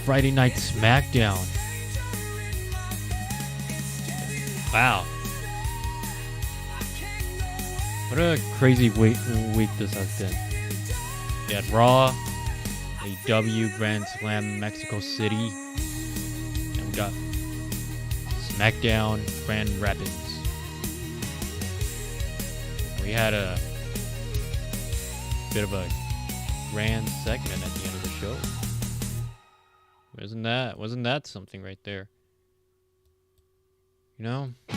Friday Night Smackdown. Wow. What a crazy week this has been. We had Raw, AEW, Grand Slam, Mexico City, and we got Smackdown, Grand Rapids. We had a bit of a grand segment at the end of the show. Wasn't that something right there? You know, I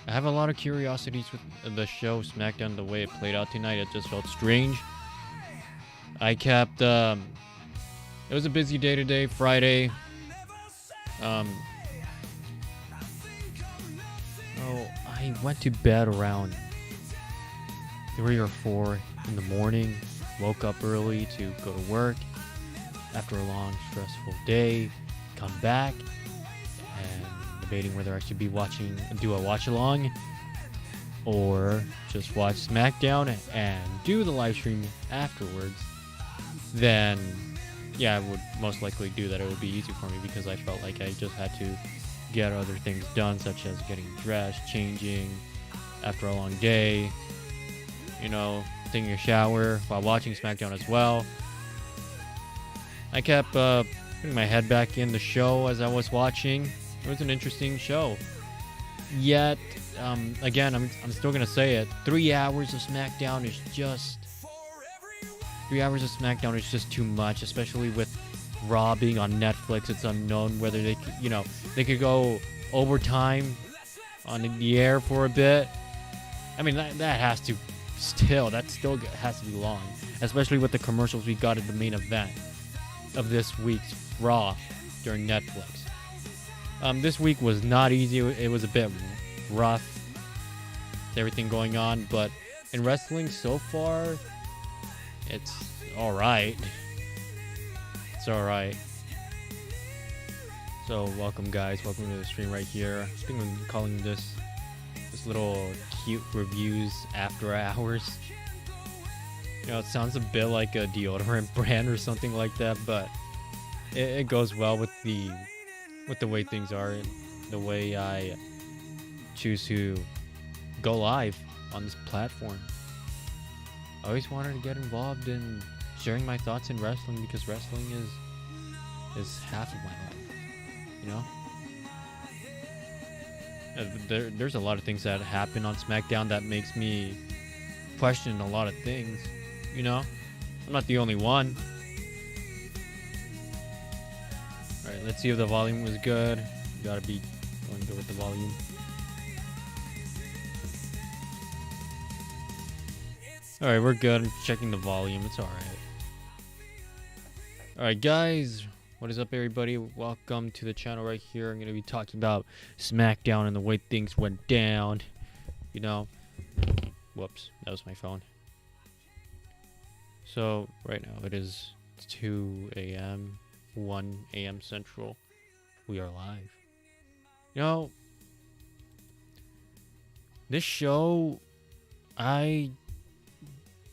have a lot of curiosities with the show Smackdown, the way it played out tonight. It just felt strange. I kept, it was a busy day today, Friday. I went to bed around 3 or 4 in the morning. Woke up early to go to work after a long, stressful day. Come back and debating whether I should be do a watch along or just watch SmackDown and do the live stream afterwards. Then, yeah, I would most likely do that. It would be easy for me because I felt like I just had to get other things done, such as getting dressed, changing after a long day, you know, taking a shower while watching SmackDown as well. I kept putting my head back in the show as I was watching. It was an interesting show. Yet, again, I'm still going to say it. 3 hours of SmackDown is just... 3 hours of SmackDown is just too much, especially with Raw being on Netflix. It's unknown whether they could, they could go overtime on the air for a bit. I mean, that has to still has to be long, especially with the commercials we got at the main event of this week's Raw during Netflix. This week was not easy. It was a bit rough, everything going on, but in wrestling so far, it's all right. It's all right. So welcome, guys. Welcome to the stream right here. I think I'm calling this little cute reviews after hours. It sounds a bit like a deodorant brand or something like that, but it goes well with the way things are and the way I choose to go live on this platform. I always wanted to get involved in sharing my thoughts in wrestling because wrestling is half of my life, There's a lot of things that happen on SmackDown that makes me question a lot of things, I'm not the only one. Alright, let's see if the volume was good. Gotta be going good with the volume. Alright, we're good. I'm checking the volume. It's alright. Alright, guys. What is up, everybody? Welcome to the channel right here. I'm going to be talking about SmackDown and the way things went down. Whoops. That was my phone. So, right now it is 2 a.m., 1 a.m. Central. We are live. This show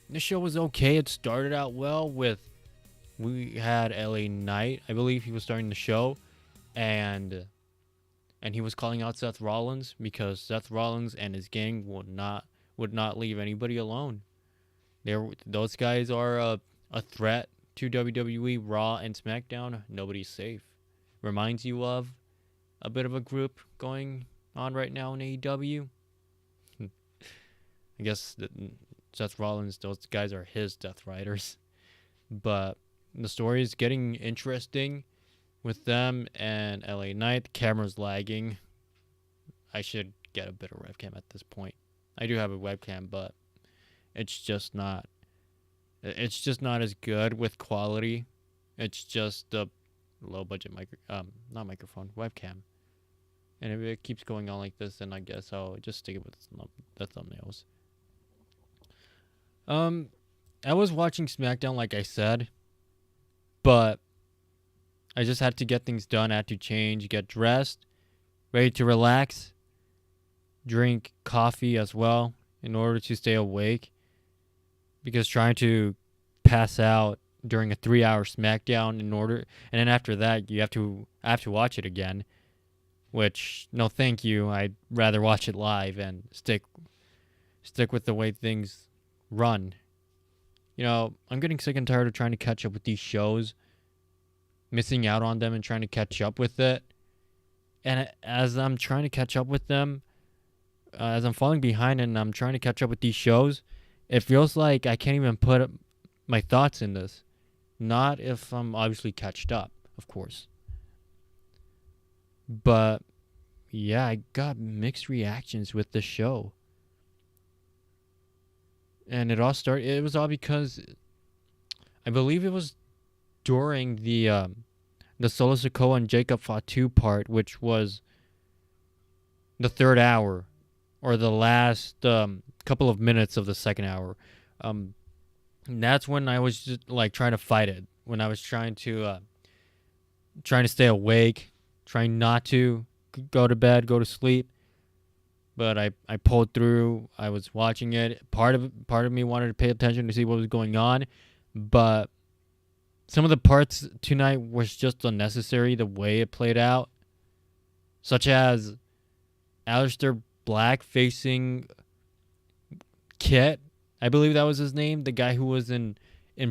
was okay. It started out well we had LA Knight. I believe he was starting the show, and he was calling out Seth Rollins because Seth Rollins and his gang would not leave anybody alone. Those guys are a threat to WWE, Raw, and SmackDown. Nobody's safe. Reminds you of a bit of a group going on right now in AEW. I guess Seth Rollins, those guys are his Death Riders. But the story is getting interesting with them and LA Knight. The camera's lagging. I should get a better webcam at this point. I do have a webcam, but it's just not as good with quality. It's just a low budget webcam. And if it keeps going on like this, then I guess I'll just stick it with the thumbnails. I was watching SmackDown, like I said, but I just had to get things done. I had to change, get dressed, ready to relax, drink coffee as well in order to stay awake, because trying to pass out during a 3-hour Smackdown in order, and then after that you have to watch it again. Which, no, thank you. I'd rather watch it live and stick with the way things run. You know, I'm getting sick and tired of trying to catch up with these shows, missing out on them and trying to catch up with it. And as I'm trying to catch up with them, as I'm falling behind and I'm trying to catch up with these shows, it feels like I can't even put my thoughts in this. Not if I'm obviously catched up, of course. But yeah, I got mixed reactions with the show. And it was all because I believe it was during the Solo Sikoa and Jacob Fatu part, which was the third hour or the last couple of minutes of the second hour. And that's when I was just like trying to fight it. When I was trying to stay awake, trying not to go to bed, go to sleep. But I pulled through. I was watching it. Part of me wanted to pay attention to see what was going on, but some of the parts tonight was just unnecessary the way it played out, such as Aleister Black facing Kit. I believe that was his name, the guy who was in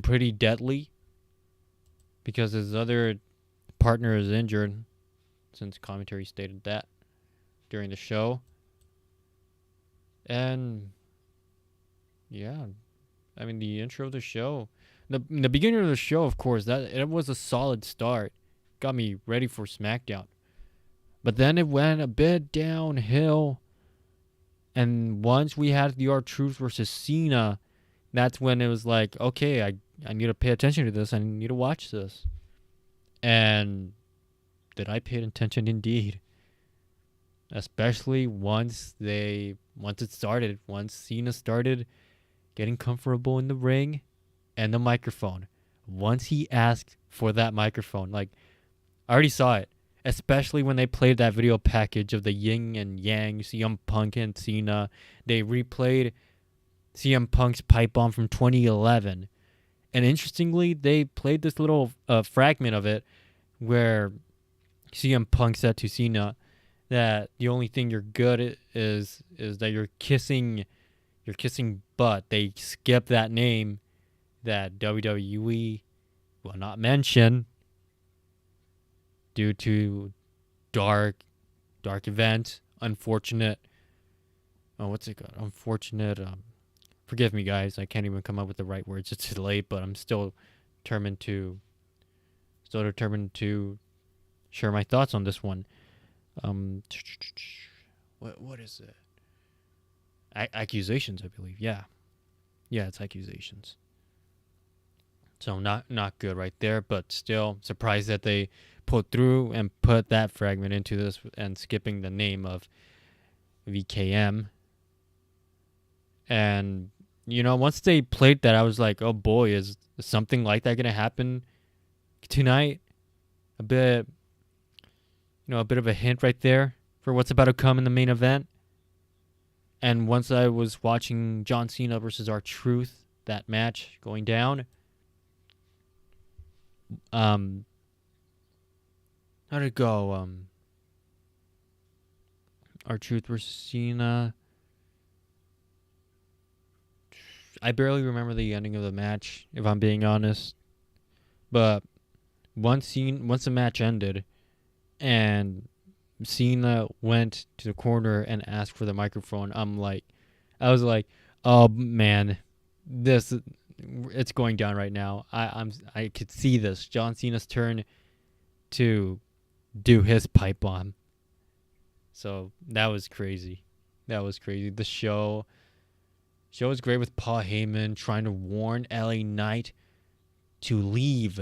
Pretty Deadly, because his other partner is injured, since commentary stated that during the show. And yeah, I mean, the intro of the show, the beginning of the show, of course, that it was a solid start, got me ready for SmackDown. But then it went a bit downhill, and once we had the R-Truth versus Cena, that's when it was like, okay, I need to pay attention to this. I need to watch this. And did I pay attention? Indeed. Especially once Cena started getting comfortable in the ring and the microphone. Once he asked for that microphone, like, I already saw it. Especially when they played that video package of the yin and yang, CM Punk and Cena. They replayed CM Punk's pipe bomb from 2011. And interestingly, they played this little fragment of it where CM Punk said to Cena that the only thing you're good at is that you're kissing butt. They skipped that name that WWE will not mention due to dark event, unfortunate. Oh, what's it called? Unfortunate. Forgive me, guys. I can't even come up with the right words. It's too late, but I'm still determined to share my thoughts on this one. What is it? Accusations, I believe. Yeah, it's accusations. So not good right there, but still surprised that they put through and put that fragment into this and skipping the name of VKM. And you know, once they played that, I was like, oh boy, is something like that gonna happen tonight? A bit of a hint right there for what's about to come in the main event. And once I was watching John Cena versus R-Truth, that match going down, how'd it go? R-Truth versus Cena. I barely remember the ending of the match, if I'm being honest. But once the match ended, and Cena went to the corner and asked for the microphone, I was like, oh man, it's going down right now. I could see this. John Cena's turn to do his pipe bomb. So that was crazy. The show was great with Paul Heyman trying to warn LA Knight to leave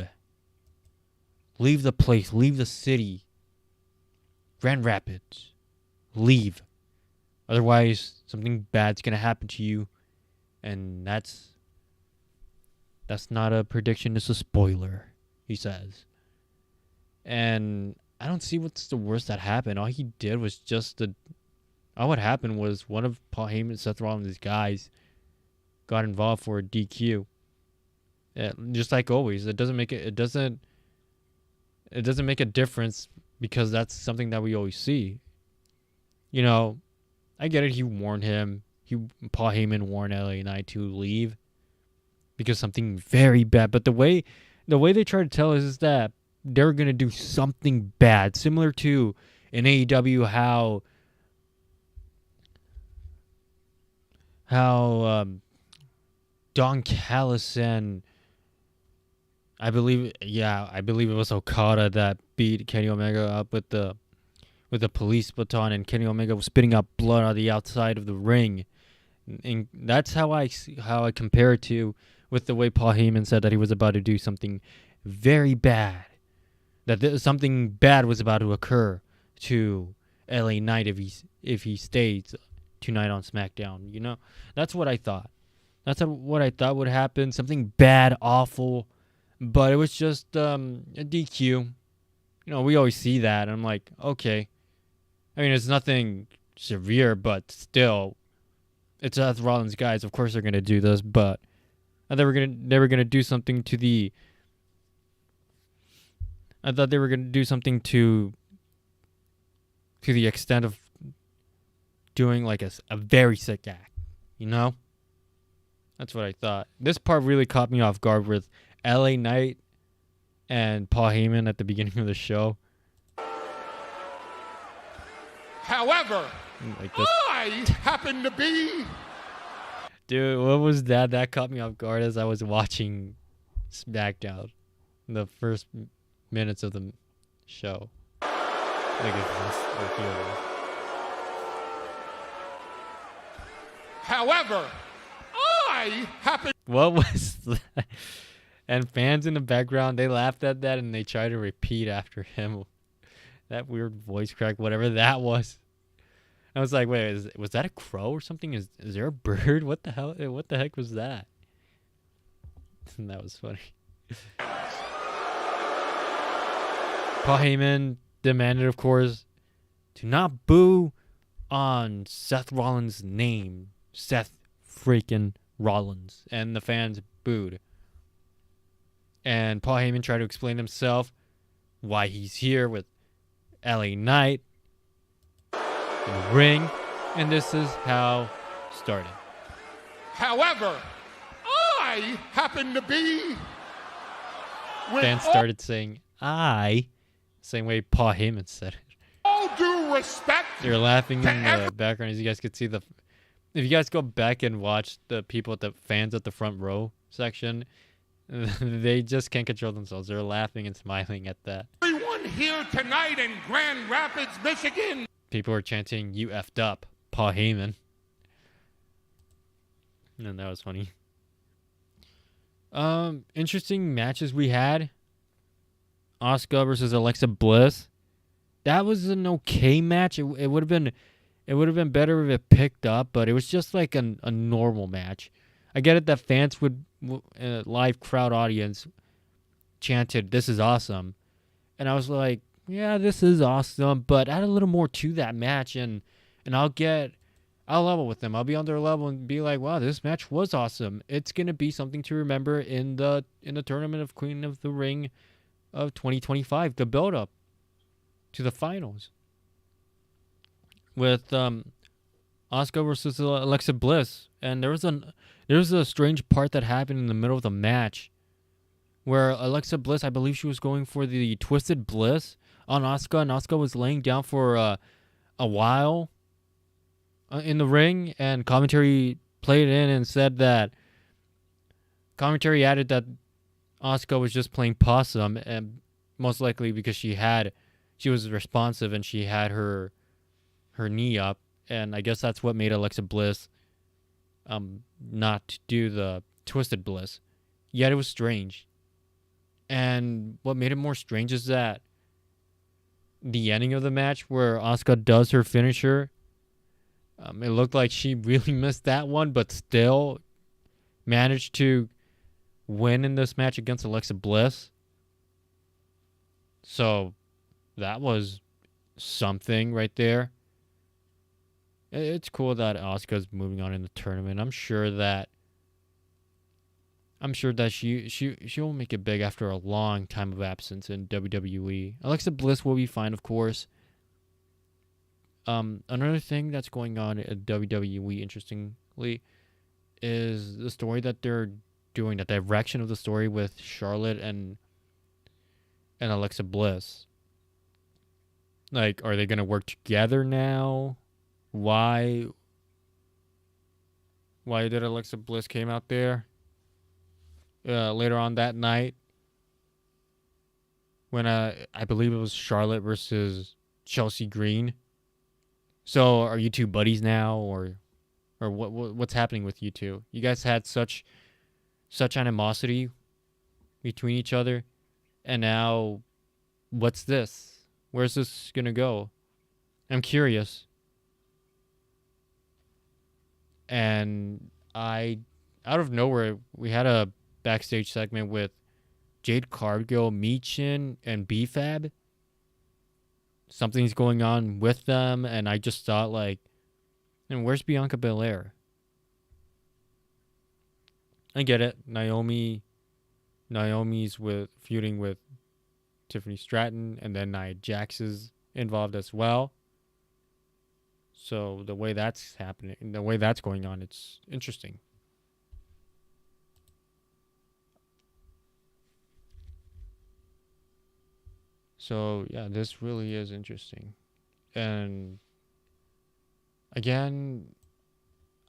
the place, leave the city. Grand Rapids, leave. Otherwise, something bad's gonna happen to you, and that's not a prediction. It's a spoiler, he says. And I don't see what's the worst that happened. All he did was all what happened was one of Paul Heyman, Seth Rollins' guys got involved for a DQ, Just like always, it doesn't make make a difference because that's something that we always see. You know, I get it. He warned him. Paul Heyman warned LA Knight to leave because something very bad. But the way they try to tell us is that they're gonna do something bad, similar to in AEW how Don Callis and I believe it was Okada that beat Kenny Omega up with the police baton, and Kenny Omega was spitting out blood on the outside of the ring. And that's how I compare it to with the way Paul Heyman said that he was about to do something very bad, that something bad was about to occur to LA Knight if he stays tonight on SmackDown. You know, that's what I thought. That's what I thought would happen. Something bad, awful, but it was just a DQ. You know, we always see that, and I'm like, okay. I mean, it's nothing severe, but still, it's Seth Rollins guys. Of course, they're gonna do this, but I thought they were gonna do something to the. I thought they were gonna do something to the extent of doing like a very sick act, you know. That's what I thought. This part really caught me off guard with LA Knight and Paul Heyman at the beginning of the show. However, like this. I happen to be... Dude, what was that? That caught me off guard as I was watching Smackdown. The first minutes of the show. Look at this. Look here. However, I happen... What was that? And fans in the background, they laughed at that and they tried to repeat after him. That weird voice crack, whatever that was. I was like, wait, was that a crow or something? Is there a bird? What the hell? What the heck was that? And that was funny. Paul Heyman demanded, of course, to not boo on Seth Rollins' name. Seth freaking Rollins. And the fans booed. And Paul Heyman tried to explain himself, why he's here with LA Knight in the ring, and this is how it started. However, I happen to be... Fans started saying "I," same way Paul Heyman said it. All due respect. They're laughing in the background, as you guys could see. If you guys go back and watch the fans at the front row section, they just can't control themselves. They're laughing and smiling at that. Everyone here tonight in Grand Rapids, Michigan. People were chanting, "You effed up, Paul Heyman." And that was funny. Interesting matches we had. Asuka versus Alexa Bliss. That was an okay match. It would have been better if it picked up, but it was just like a normal match. I get it that fans would, a live crowd audience, chanted, "This is awesome," and I was like, yeah, this is awesome, but add a little more to that match, and I'll level with them. I'll be on their level and be like, wow, this match was awesome. It's gonna be something to remember in the tournament of Queen of the Ring of 2025, the build up to the finals with Asuka versus Alexa Bliss, and there was a strange part that happened in the middle of the match where Alexa Bliss, I believe she was going for the Twisted Bliss on Asuka, and Asuka was laying down for a while in the ring, and commentary played in and said that commentary added that Asuka was just playing possum, and most likely because she was responsive and she had her knee up, and I guess that's what made Alexa Bliss not do the Twisted Bliss. Yet it was strange. And what made it more strange is that the ending of the match where Asuka does her finisher, it looked like she really missed that one, but still managed to win in this match against Alexa Bliss. So that was something right there. It's cool that Asuka's moving on in the tournament. I'm sure that I'm sure that she'll make it big after a long time of absence in WWE. Alexa Bliss will be fine, of course. Another thing that's going on at WWE, interestingly, is the story that they're doing, the direction of the story with Charlotte and Alexa Bliss. Like, are they gonna work together now? Why did Alexa Bliss came out there later on that night when I believe it was Charlotte versus Chelsea Green? So are you two buddies now, or what's happening with you two? You guys had such animosity between each other, and now what's this? Where's this gonna go? I'm curious. And out of nowhere, we had a backstage segment with Jade Cargill, Michin, and B-Fab. Something's going on with them, and I just thought, like, and where's Bianca Belair? I get it. Naomi's feuding with Tiffany Stratton, and then Nia Jax is involved as well. So the way that's happening, the way that's going on, it's interesting. So yeah, this really is interesting. And again,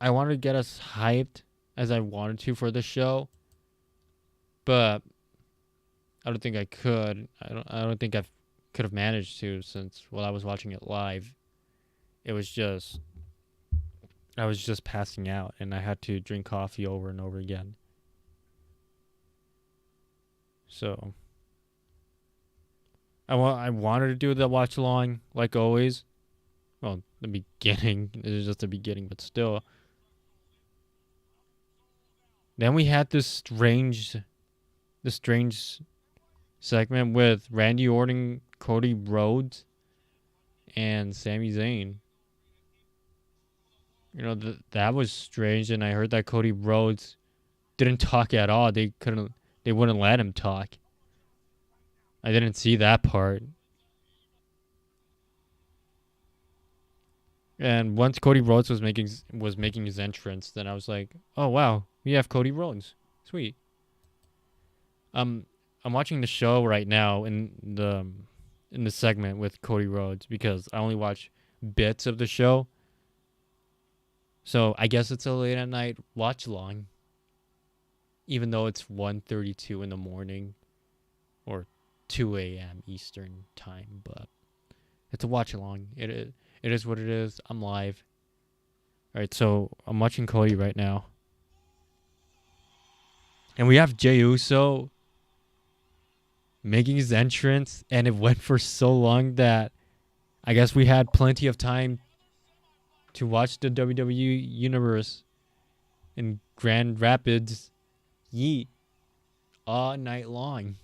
I wanted to get us hyped as I wanted to for the show, but I don't think I could. I don't think I could have managed to, since while I was watching it live, I was just passing out, and I had to drink coffee over and over again. So I wanted to do the watch along like always. Well, the beginning, it was just the beginning, but still. Then we had this strange segment with Randy Orton, Cody Rhodes, and Sami Zayn. You know, that was strange, and I heard that Cody Rhodes didn't talk at all. They wouldn't let him talk. I didn't see that part. And once Cody Rhodes was making his entrance, then I was like, "Oh wow, we have Cody Rhodes. Sweet." I'm watching the show right now in the segment with Cody Rhodes because I only watch bits of the show. So I guess it's a late at night watch along, even though it's 1:32 in the morning or 2 a.m. Eastern time, but it's a watch along. It is what it is. I'm live. All right, so I'm watching Cody right now. And we have Jey Uso making his entrance, and it went for so long that I guess we had plenty of time to watch the WWE Universe in Grand Rapids Yeet all night long.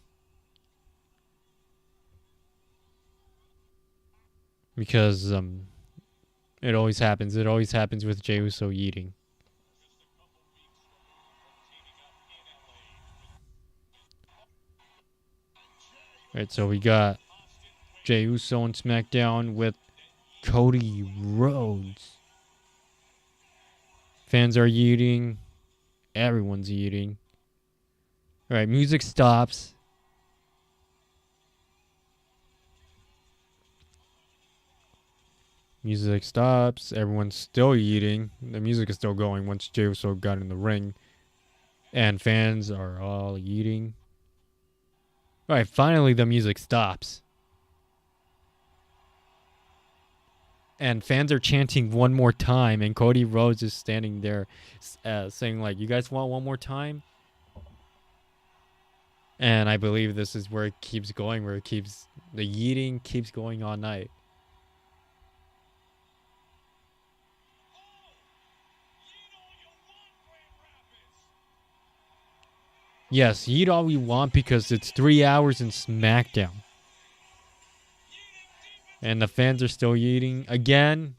Because it always happens. It always happens with Jey Uso eating. Alright, so we got Jey Uso on Smackdown with Cody Rhodes. Fans are eating. Everyone's eating. Alright, music stops. Music stops. Everyone's still eating. The music is still going once Jey Uso got in the ring. And fans are all eating. Alright, finally the music stops. And fans are chanting one more time, and Cody Rhodes is standing there saying, like, "You guys want one more time?" And I believe this is where it keeps going, where the eating keeps going all night. Yes, eat all we want because it's 3 hours in Smackdown. And the fans are still eating again.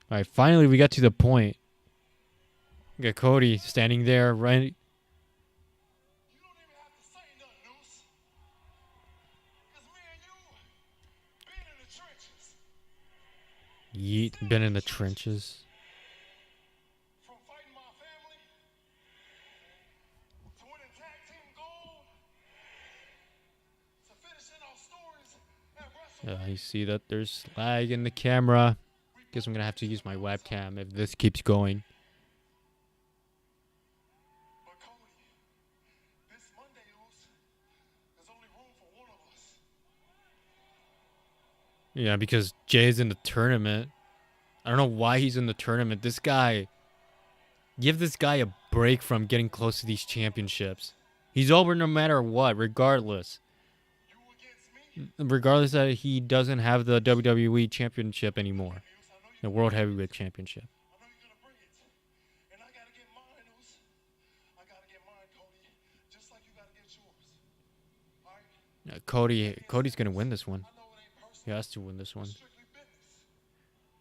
Alright, finally we got to the point You got Cody standing there, right? You don't even have to say nothing, Noose. Because me and you been in the trenches. Yeet, been in the trenches. From fighting my family to winning tag team gold to finishing our stories at WrestleMania. You see that there's lag in the camera. Guess I'm gonna have to use my webcam if this keeps going. But Cody, this Monday, Noose, there's only room for one of us. Yeah, because Jay's in the tournament. I don't know why he's in the tournament. This guy, give this guy a break from getting close to these championships. He's over no matter what, regardless. You against me? Regardless that he doesn't have the WWE championship anymore. The World Heavyweight Championship. I know you're gonna bring it. And I gotta get mine, Noose. I gotta get mine, Cody. Just like you gotta get yours. Alright? Cody's gonna win this one. I know it ain't personal. He has to win this one. Strictly business.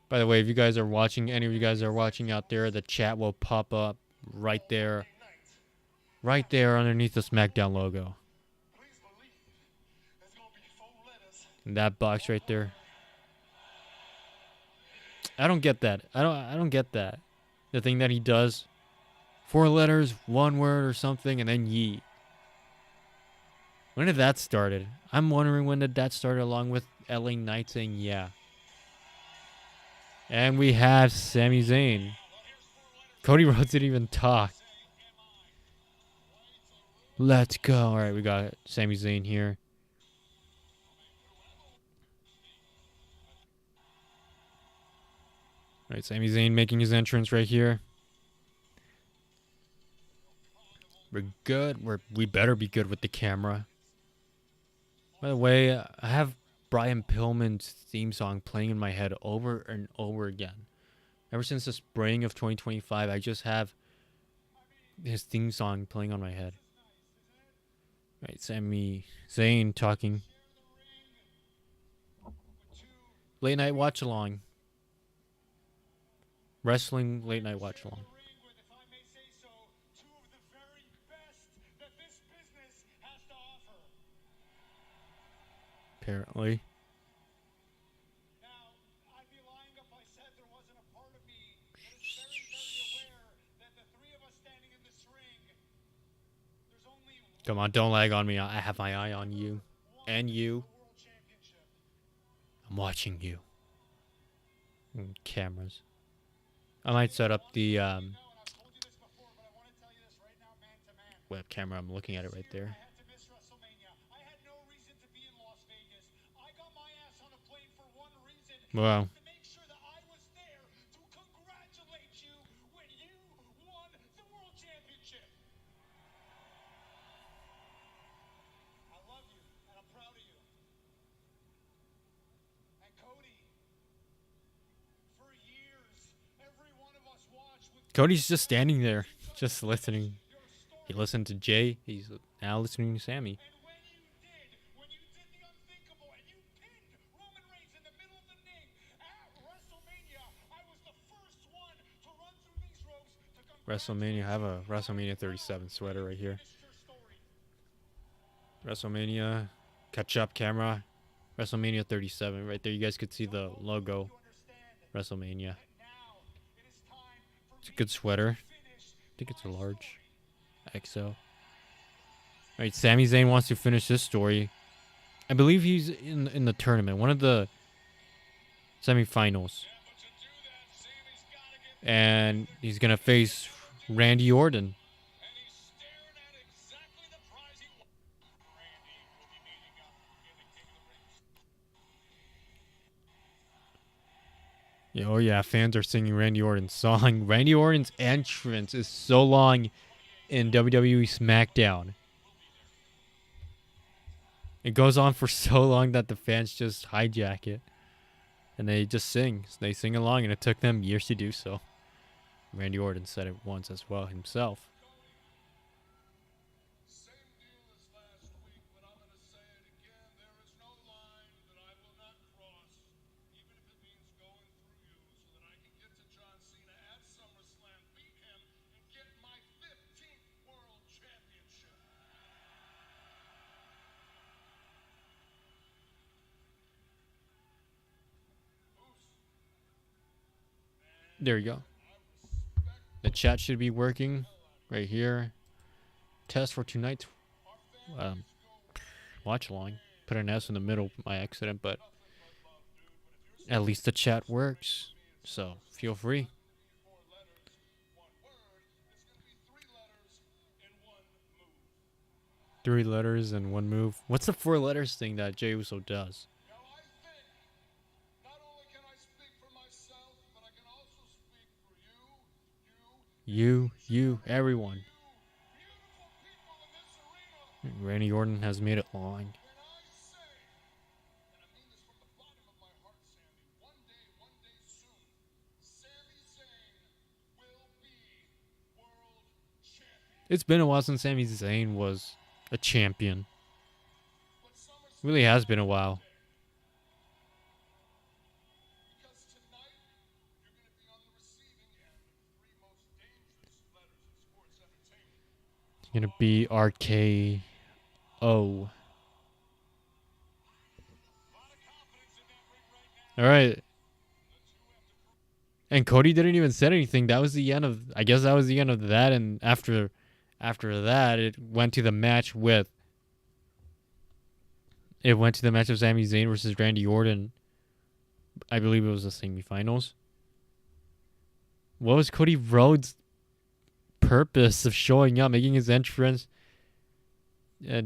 By the way, if you guys are watching, any of you guys are watching out there, the chat will pop up right there. Right there underneath the Smackdown logo. Please believe there's gonna be 4 letters. In that box right there. I don't get that. I don't get that. The thing that he does. 4 letters, 1 word or something, and then yeet. When did that started? I'm wondering when did that start along with LA Knight saying yeah. And we have Sami Zayn. Cody Rhodes didn't even talk. Let's go. Alright, we got Sami Zayn here. Alright, Sami Zayn making his entrance right here. We're good. We better be good with the camera. By the way, I have Brian Pillman's theme song playing in my head over and over again. Ever since the spring of 2025, I just have his theme song playing on my head. Right, Sami Zayn talking. Late night watch along. Wrestling late night watch along. If I may say so, 2 of the very best that this business has to offer. Apparently. Now, I'd be lying if I said there wasn't a part of me that is very, very aware that the 3 of us standing in this ring, there's only Come on, don't lag on me. I have my eye on you. And you. World Championship. I'm watching you. Cameras. I might set up the I've told you this before, but I want to tell you this right now, man to man. web camera. I'm looking at it right I there. had to miss WrestleMania. I had no reason to be in Las Vegas. I got my ass on a plane for one reason. Wow. To make sure that I was there to congratulate you when you won the World Championship. I love you, and I'm proud of you. And Cody, for years, every one of us watched with Cody's just standing there, just listening. He listened to Jay. He's now listening to Sammy. And when you did the unthinkable and you pinned Roman Reigns in the middle of the ring at WrestleMania, I was the first one to run through these ropes to WrestleMania. I have a WrestleMania 37 sweater right here. finish your story. WrestleMania. Catch up camera. WrestleMania 37. Right there. You guys could see the logo. You understand? WrestleMania. Now it is time for It's a good sweater. finish. I think it's a large. XO. Alright, Sami Zayn wants to finish this story. I believe he's in the tournament. One of the semifinals. And he's going to face Randy Orton. And he's staring at exactly the prize he won. Randy will be meeting up in the King of the Ring. Yeah, oh yeah, fans are singing Randy Orton's song. Randy Orton's entrance is so long in WWE SmackDown. It goes on for so long that the fans just hijack it. And they just sing. They sing along, and it took them years to do so. Randy Orton said it once as well himself. Same deal as last week, but I'm going to say it again. There is no line that I will not cross, even if it means going through you, so that I can get to John Cena at SummerSlam, beat him, and There you go. The chat should be working right here. Test for tonight's watch along. Put an S in the middle by accident, but at least the chat works. So feel free. 3 letters and 1 move. What's the 4 letters thing that Jey Uso does? Now I think not only can I speak for myself, but I can also speak for You, everyone. beautiful people in this arena. Randy Orton has made it long. When I say, and I mean this from the bottom of my heart, Sami, one day soon, Sami Zayn will be world champion. It's been a while since Sami Zayn was a champion. But SummerSlam Really has been a while. because tonight you're going to be on the receiving end of the 3 most dangerous letters in sports entertainment. It's gonna be RKO. A lot of confidence in that ring right now. All right. And Cody didn't even say anything. That was the end of. I guess that was the end of that. And after that, it went to the match with. It went to the match of Sami Zayn versus Randy Orton. I believe it was the semifinals. What was Cody Rhodes' purpose of showing up, making his entrance,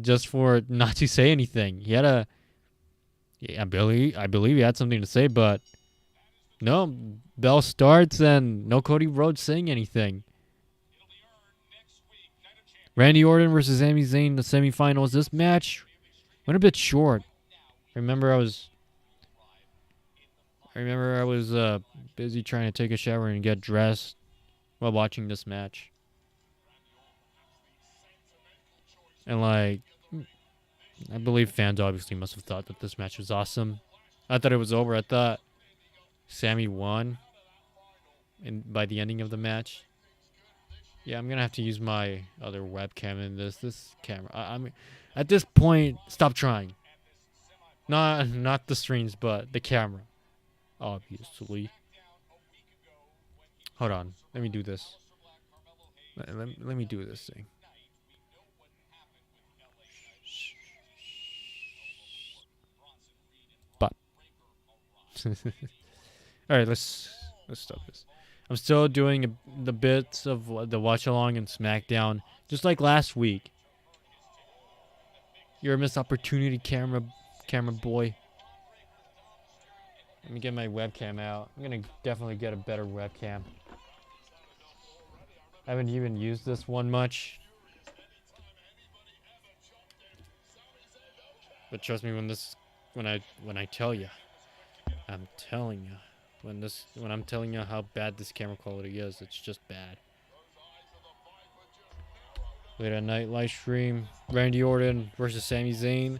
just for not to say anything? He had a. Yeah, I believe he had something to say, but no. Bell starts and no Cody Rhodes saying anything. It'll be earned next week. Night of Champions. Randy Orton versus Sami Zayn, the semifinals. This match went a bit short. I remember I was busy trying to take a shower and get dressed while watching this match. And I believe fans obviously must have thought that this match was awesome. I thought it was over. I thought Sami won by the ending of the match. Yeah, I'm gonna have to use my other webcam in this camera. I'm at this point. Stop trying. Not the streams, but the camera. Obviously. Hold on. Let me do this. Let me do this thing. But. All right, let's stop this. I'm still doing the bits of the watch along and Smackdown, just like last week. You're a missed opportunity, camera boy. Let me get my webcam out. I'm gonna definitely get a better webcam. I haven't even used this one much, but trust me when I tell you, I'm telling you. When I'm telling you how bad this camera quality is, it's just bad. Late at night live stream, Randy Orton versus Sami Zayn.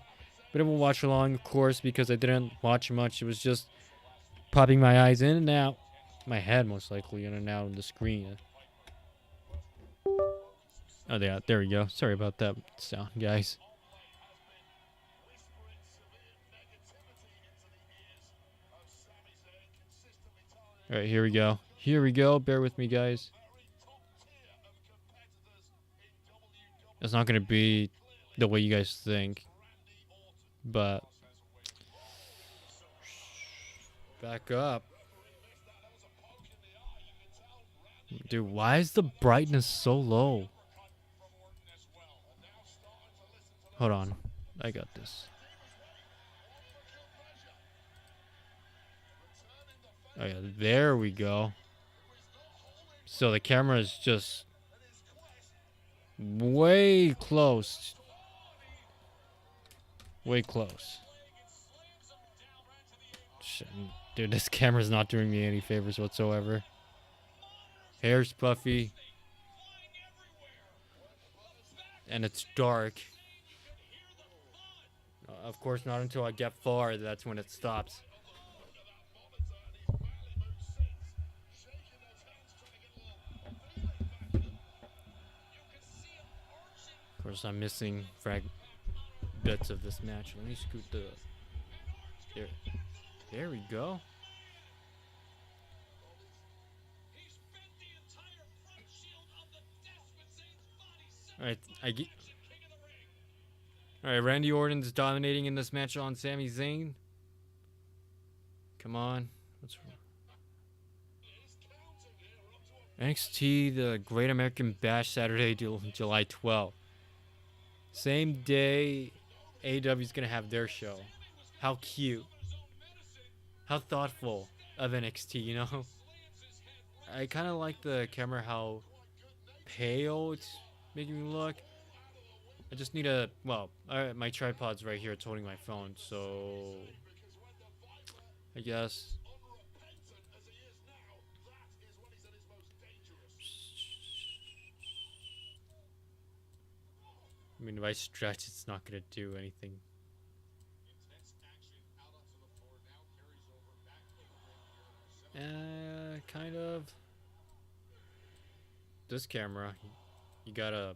Bit of a watch along, of course, because I didn't watch much. It was just popping my eyes in and out, my head most likely in and out of the screen. Oh yeah, there we go. Sorry about that sound, guys. All right, here we go. Here we go. Bear with me, guys. It's not going to be the way you guys think, but back up. Dude, why is the brightness so low? Hold on. I got this. Oh yeah, there we go. So the camera is just way close. Way close. Shit, dude, this camera's not doing me any favors whatsoever. Hair's puffy. And it's dark. Of course, not until I get far, that's when it stops. Of course, I'm missing bits of this match. Let me scoot there we go. Alright, Alright, Randy Orton's dominating in this match on Sami Zayn. Come on. What's wrong? NXT, the Great American Bash, Saturday, July 12th. Same day AEW's gonna have their show. How cute. How thoughtful of NXT, you know? I kind of like the camera, how pale it's making me look. I just need a, well, my tripod's right here, it's holding my phone, so I guess. I mean, if I stretch, it's not gonna do anything. Kind of. This camera, you gotta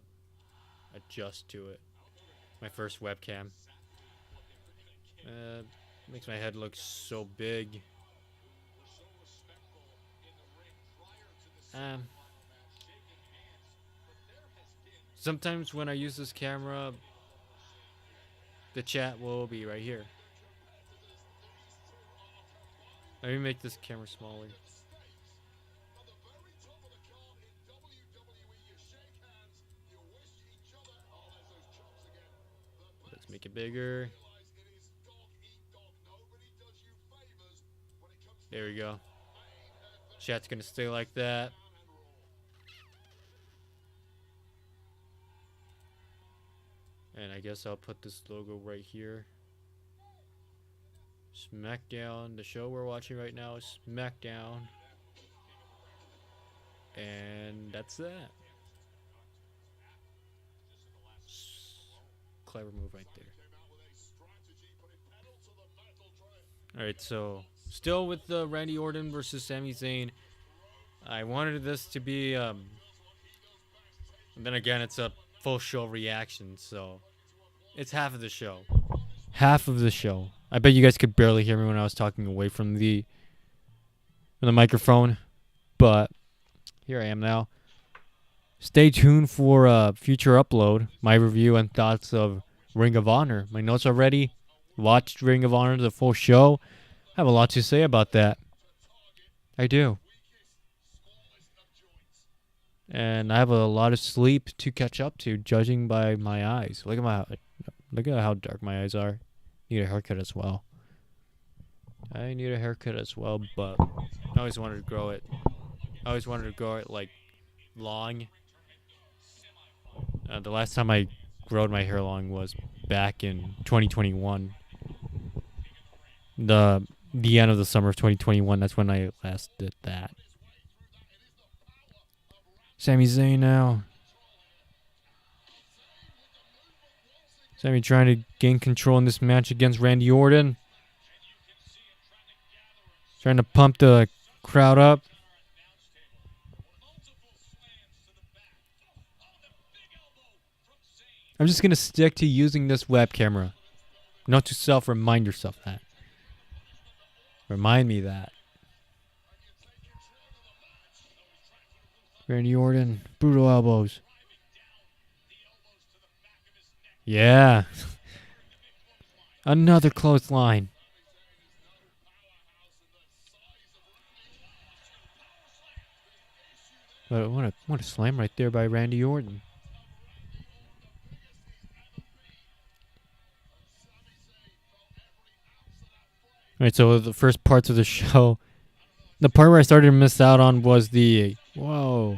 adjust to it. My first webcam. Makes my head look so big. Sometimes when I use this camera, the chat will be right here. Let me make this camera smaller. Let's make it bigger. There we go. Chat's gonna stay like that. And I guess I'll put this logo right here. Smackdown. The show we're watching right now is Smackdown. And that's that. Clever move right there. Alright, so still with the Randy Orton versus Sami Zayn. I wanted this to be and then again, it's a full show reaction, so it's half of the show. Half of the show. I bet you guys could barely hear me when I was talking away from the microphone, but here I am now. Stay tuned for a future upload, my review and thoughts of Ring of Honor. My notes are ready. Watched Ring of Honor, the full show. I have a lot to say about that. I do. And I have a lot of sleep to catch up to, judging by my eyes. Look at how dark my eyes are. Need a haircut as well. I need a haircut as well, but I always wanted to grow it. I always wanted to grow it like long. The last time I growed my hair long was back in 2021. The end of the summer of 2021. That's when I last did that. Sami Zayn now. Sami trying to gain control in this match against Randy Orton. Trying to pump the crowd up. I'm just going to stick to using this web camera. Note to self, remind yourself that. Remind me that. Randy Orton, brutal elbows. Yeah. Another clothesline. But what a slam right there by Randy Orton. Alright, so the first parts of the show, the part where I started to miss out on was the, whoa,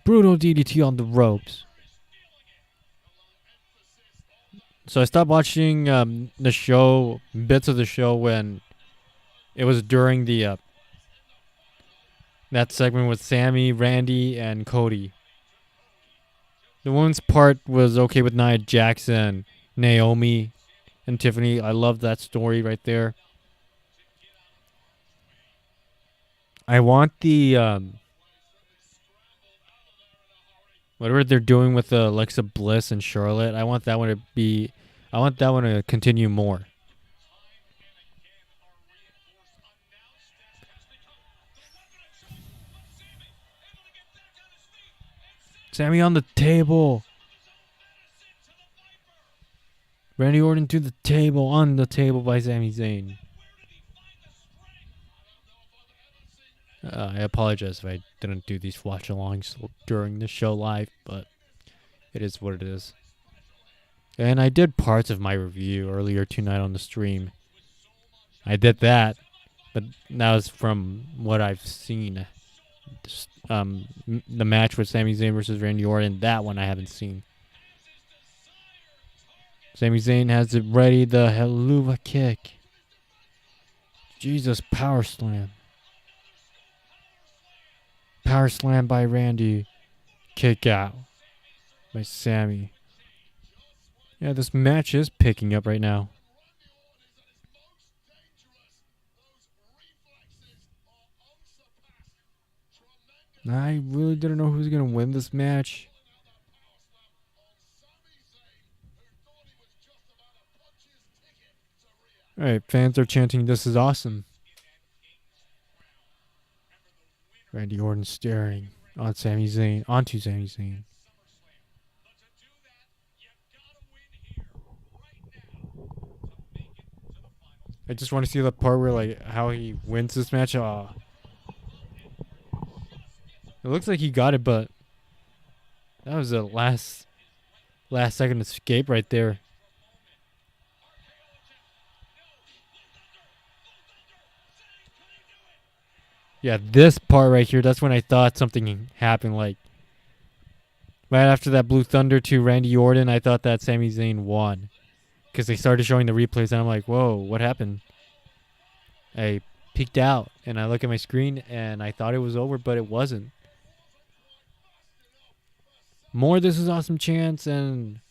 brutal DDT on the ropes. So I stopped watching the show, bits of the show, when it was during the that segment with Sami, Randy, and Cody. The women's part was okay with Nia Jackson, Naomi, and Tiffany. I love that story right there. I want the whatever they're doing with Alexa Bliss and Charlotte. I want that one to continue more. Sammy on the table. Randy Orton to the table. On the table by Sami Zayn. I apologize if I didn't do these watch-alongs during the show live, but it is what it is. And I did parts of my review earlier tonight on the stream. I did that, but that was from what I've seen. The match with Sami Zayn versus Randy Orton, that one I haven't seen. Sami Zayn has it ready, the Helluva Kick. Jesus, power slam. Power slam by Randy. Kick out by Sammy. Yeah, this match is picking up right now. I really didn't know who was going to win this match. Alright, fans are chanting, "This is awesome." Randy Orton staring on Sami Zayn, onto Sami Zayn. I just want to see the part where, like, how he wins this match. It looks like he got it, but that was a last second escape right there. Yeah, this part right here, that's when I thought something happened. Like, right after that Blue Thunder to Randy Orton, I thought that Sami Zayn won. Because they started showing the replays, and I'm like, whoa, what happened? I peeked out, and I look at my screen, and I thought it was over, but it wasn't. More "This is awesome" chants, and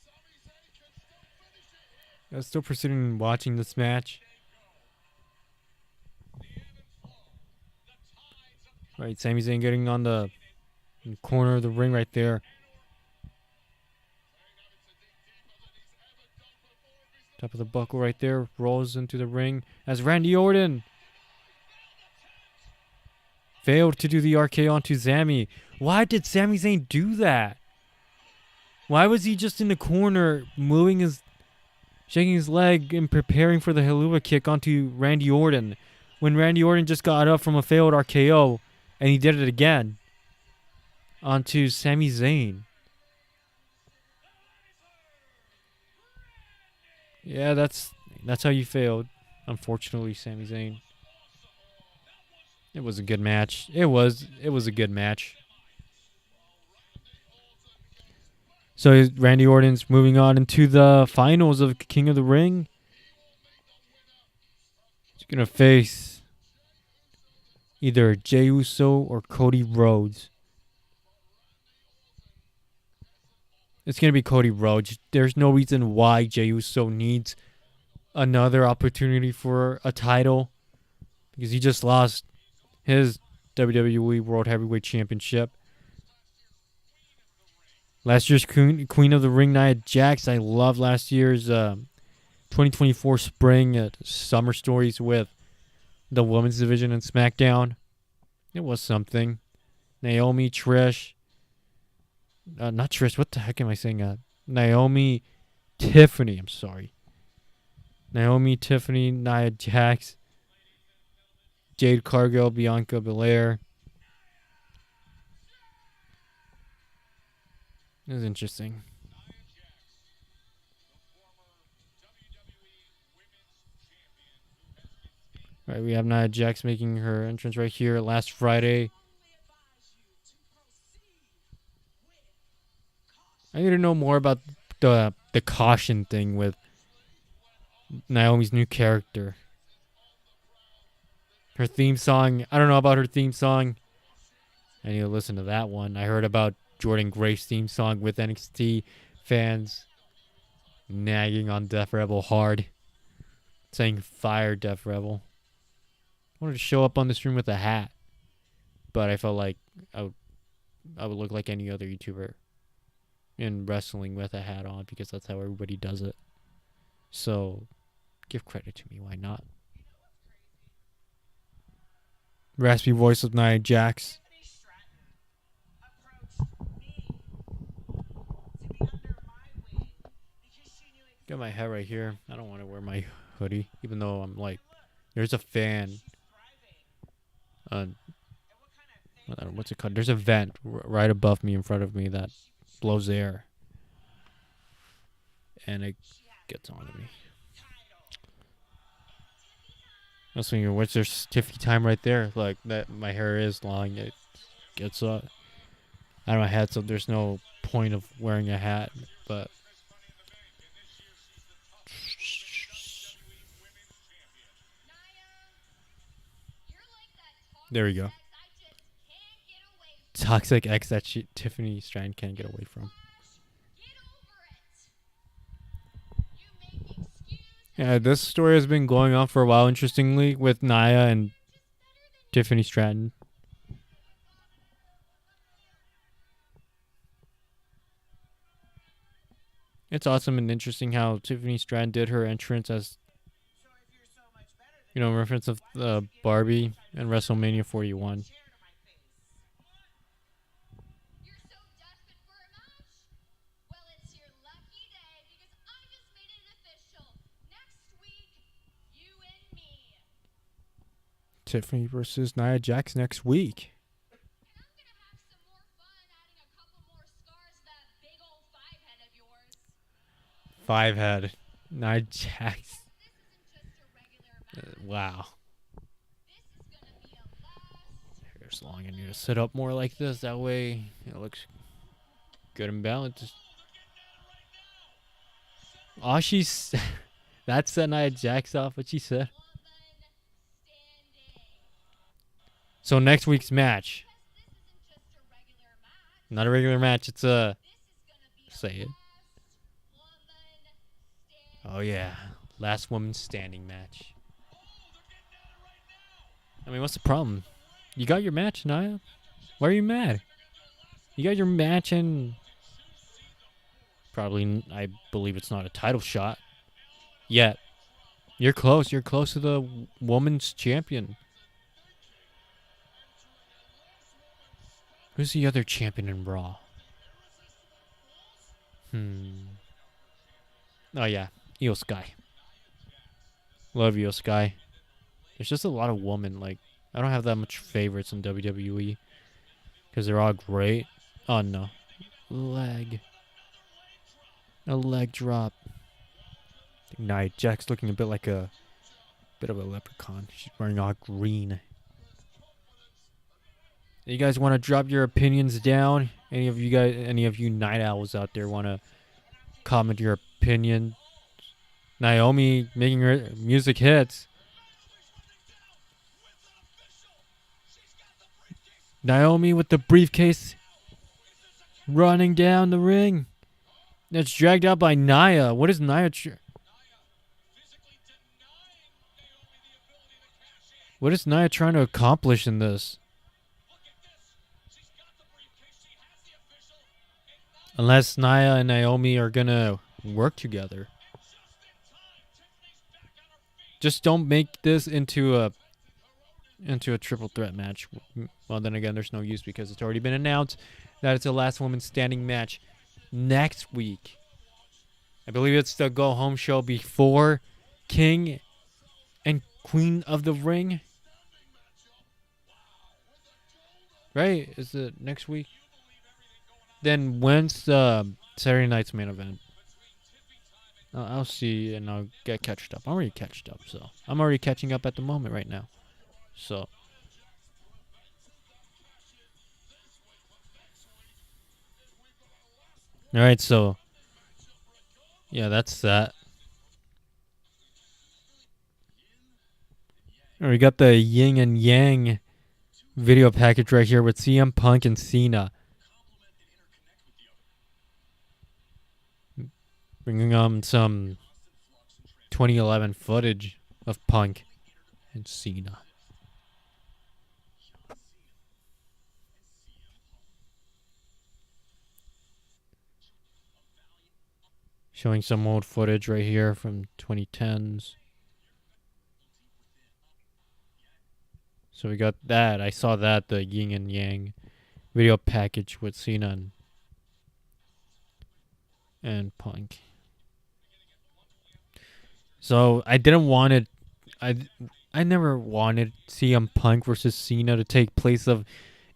I was still proceeding watching this match. Right, Sami Zayn getting on the corner of the ring right there. Top of the buckle right there. Rolls into the ring as Randy Orton failed to do the RKO onto Sami. Why did Sami Zayn do that? Why was he just in the corner shaking his leg and preparing for the Helluva Kick onto Randy Orton when Randy Orton just got up from a failed RKO and he did it again onto Sami Zayn? Yeah, that's how you failed. Unfortunately, Sami Zayn. It was a good match. It was a good match. So Randy Orton's moving on into the finals of King of the Ring. He's gonna face either Jey Uso or Cody Rhodes. It's going to be Cody Rhodes. There's no reason why Jey Uso needs another opportunity for a title, because he just lost his WWE World Heavyweight Championship. Last year's Queen of the Ring, Nia Jax. I love last year's 2024 Spring Summer Stories with the women's division in Smackdown. It was something. Naomi, Trish. Not Trish. What the heck am I saying? Naomi, Tiffany. I'm sorry. Naomi, Tiffany, Nia Jax, Jade Cargill, Bianca Belair. It was interesting. All right, we have Nia Jax making her entrance right here last Friday. I need to know more about the caution thing with Naomi's new character. Her theme song. I don't know about her theme song. I need to listen to that one. I heard about Jordan Grace's theme song with NXT fans nagging on Def Rebel hard, saying fire Def Rebel. I wanted to show up on the stream with a hat, but I felt like I would look like any other YouTuber in wrestling with a hat on, because that's how everybody does it. So give credit to me, why not? Raspy voice of Nia Jax. Got my hat right here. I don't want to wear my hoodie, even though I'm like, there's a fan. What's it called? There's a vent right above me, in front of me, that blows air, and it gets onto me. I was thinking, what's their stiffy time right there? Like that, my hair is long. It gets out of my head, so there's no point of wearing a hat. But there we go. Toxic ex that Tiffany Stratton can't get away from. Yeah, this story has been going on for a while, interestingly, with Nia and Tiffany Stratton. It's awesome and interesting how Tiffany Stratton did her entrance as, reference of Barbie and WrestleMania 41. Tiffany versus Nia Jax next week. Five head. Nia Jax. Wow. Hair's long. I need to sit up more like this. That way it looks good and balanced. Oh, she's... that set Nia Jax off, what she said. So next week's match. Not a regular match. It's a... say it. Oh, yeah. Last woman standing match. I mean, what's the problem? You got your match, Nia. Why are you mad? You got your match and... probably, I believe it's not a title shot. Yet. You're close. You're close to the woman's champion. Who's the other champion in Raw? Oh, yeah. Io Sky. Love Io Sky. There's just a lot of women. Like, I don't have that much favorites in WWE. Because they're all great. Oh, no. Leg. A leg drop. Nia Jax looking a bit like a... bit of a leprechaun. She's wearing all green. You guys want to drop your opinions down? Any of you night owls out there want to comment your opinion? Naomi making her music hits. Naomi with the briefcase running down the ring. It's dragged out by Nia. What is Nia? What is Nia trying to accomplish in this? Unless Nia and Naomi are gonna work together. Just don't make this into a triple threat match. Well, then again, there's no use because it's already been announced that it's a last woman standing match next week. I believe it's the go home show before King and Queen of the Ring. Right? Is it next week? Then when's Saturday night's main event? I'll see and I'll get catched up. I'm already catched up, so I'm already catching up at the moment right now. So all right, so yeah, that's that. We got the yin and yang video package right here with CM Punk and Cena. Bringing some 2011 footage of Punk and Cena. Showing some old footage right here from 2010s. So we got that. I saw that, the yin and yang video package with Cena and Punk. So I didn't want it. I I never wanted CM Punk versus Cena to take place of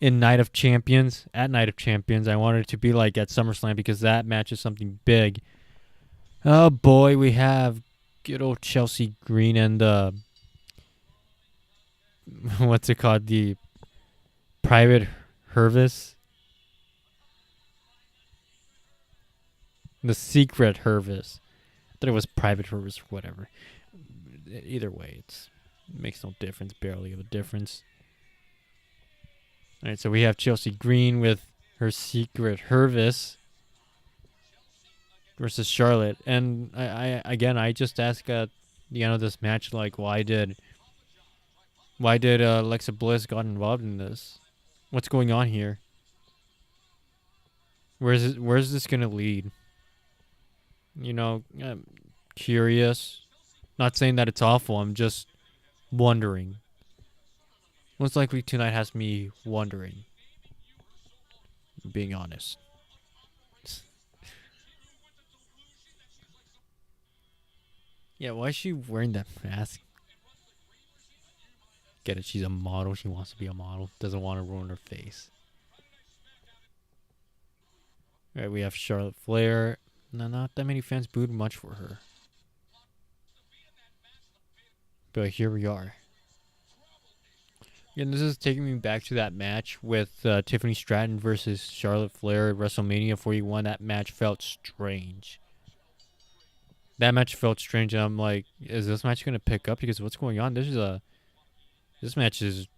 in Night of Champions. At Night of Champions, I wanted it to be like at SummerSlam because that match is something big. Oh boy, we have good old Chelsea Green and what's it called? The Private Hervis, the Secret Hervis. I thought it was Private Hervis or whatever. Either way, it makes no difference. Barely of a difference. All right, so we have Chelsea Green with her Secret Hervis versus Charlotte, and I just ask at the end of this match, like, why did Alexa Bliss got involved in this? What's going on here? Where's this gonna lead? You know, I'm curious. Not saying that it's awful. I'm just wondering. Most likely tonight has me wondering. Being honest. Yeah, why is she wearing that mask? Get it? She's a model. She wants to be a model. Doesn't want to ruin her face. All right, we have Charlotte Flair. No, not that many fans booed much for her. But here we are. And this is taking me back to that match with Tiffany Stratton versus Charlotte Flair at WrestleMania 41. That match felt strange. That match felt strange, and I'm like, is this match going to pick up? Because what's going on? This match is,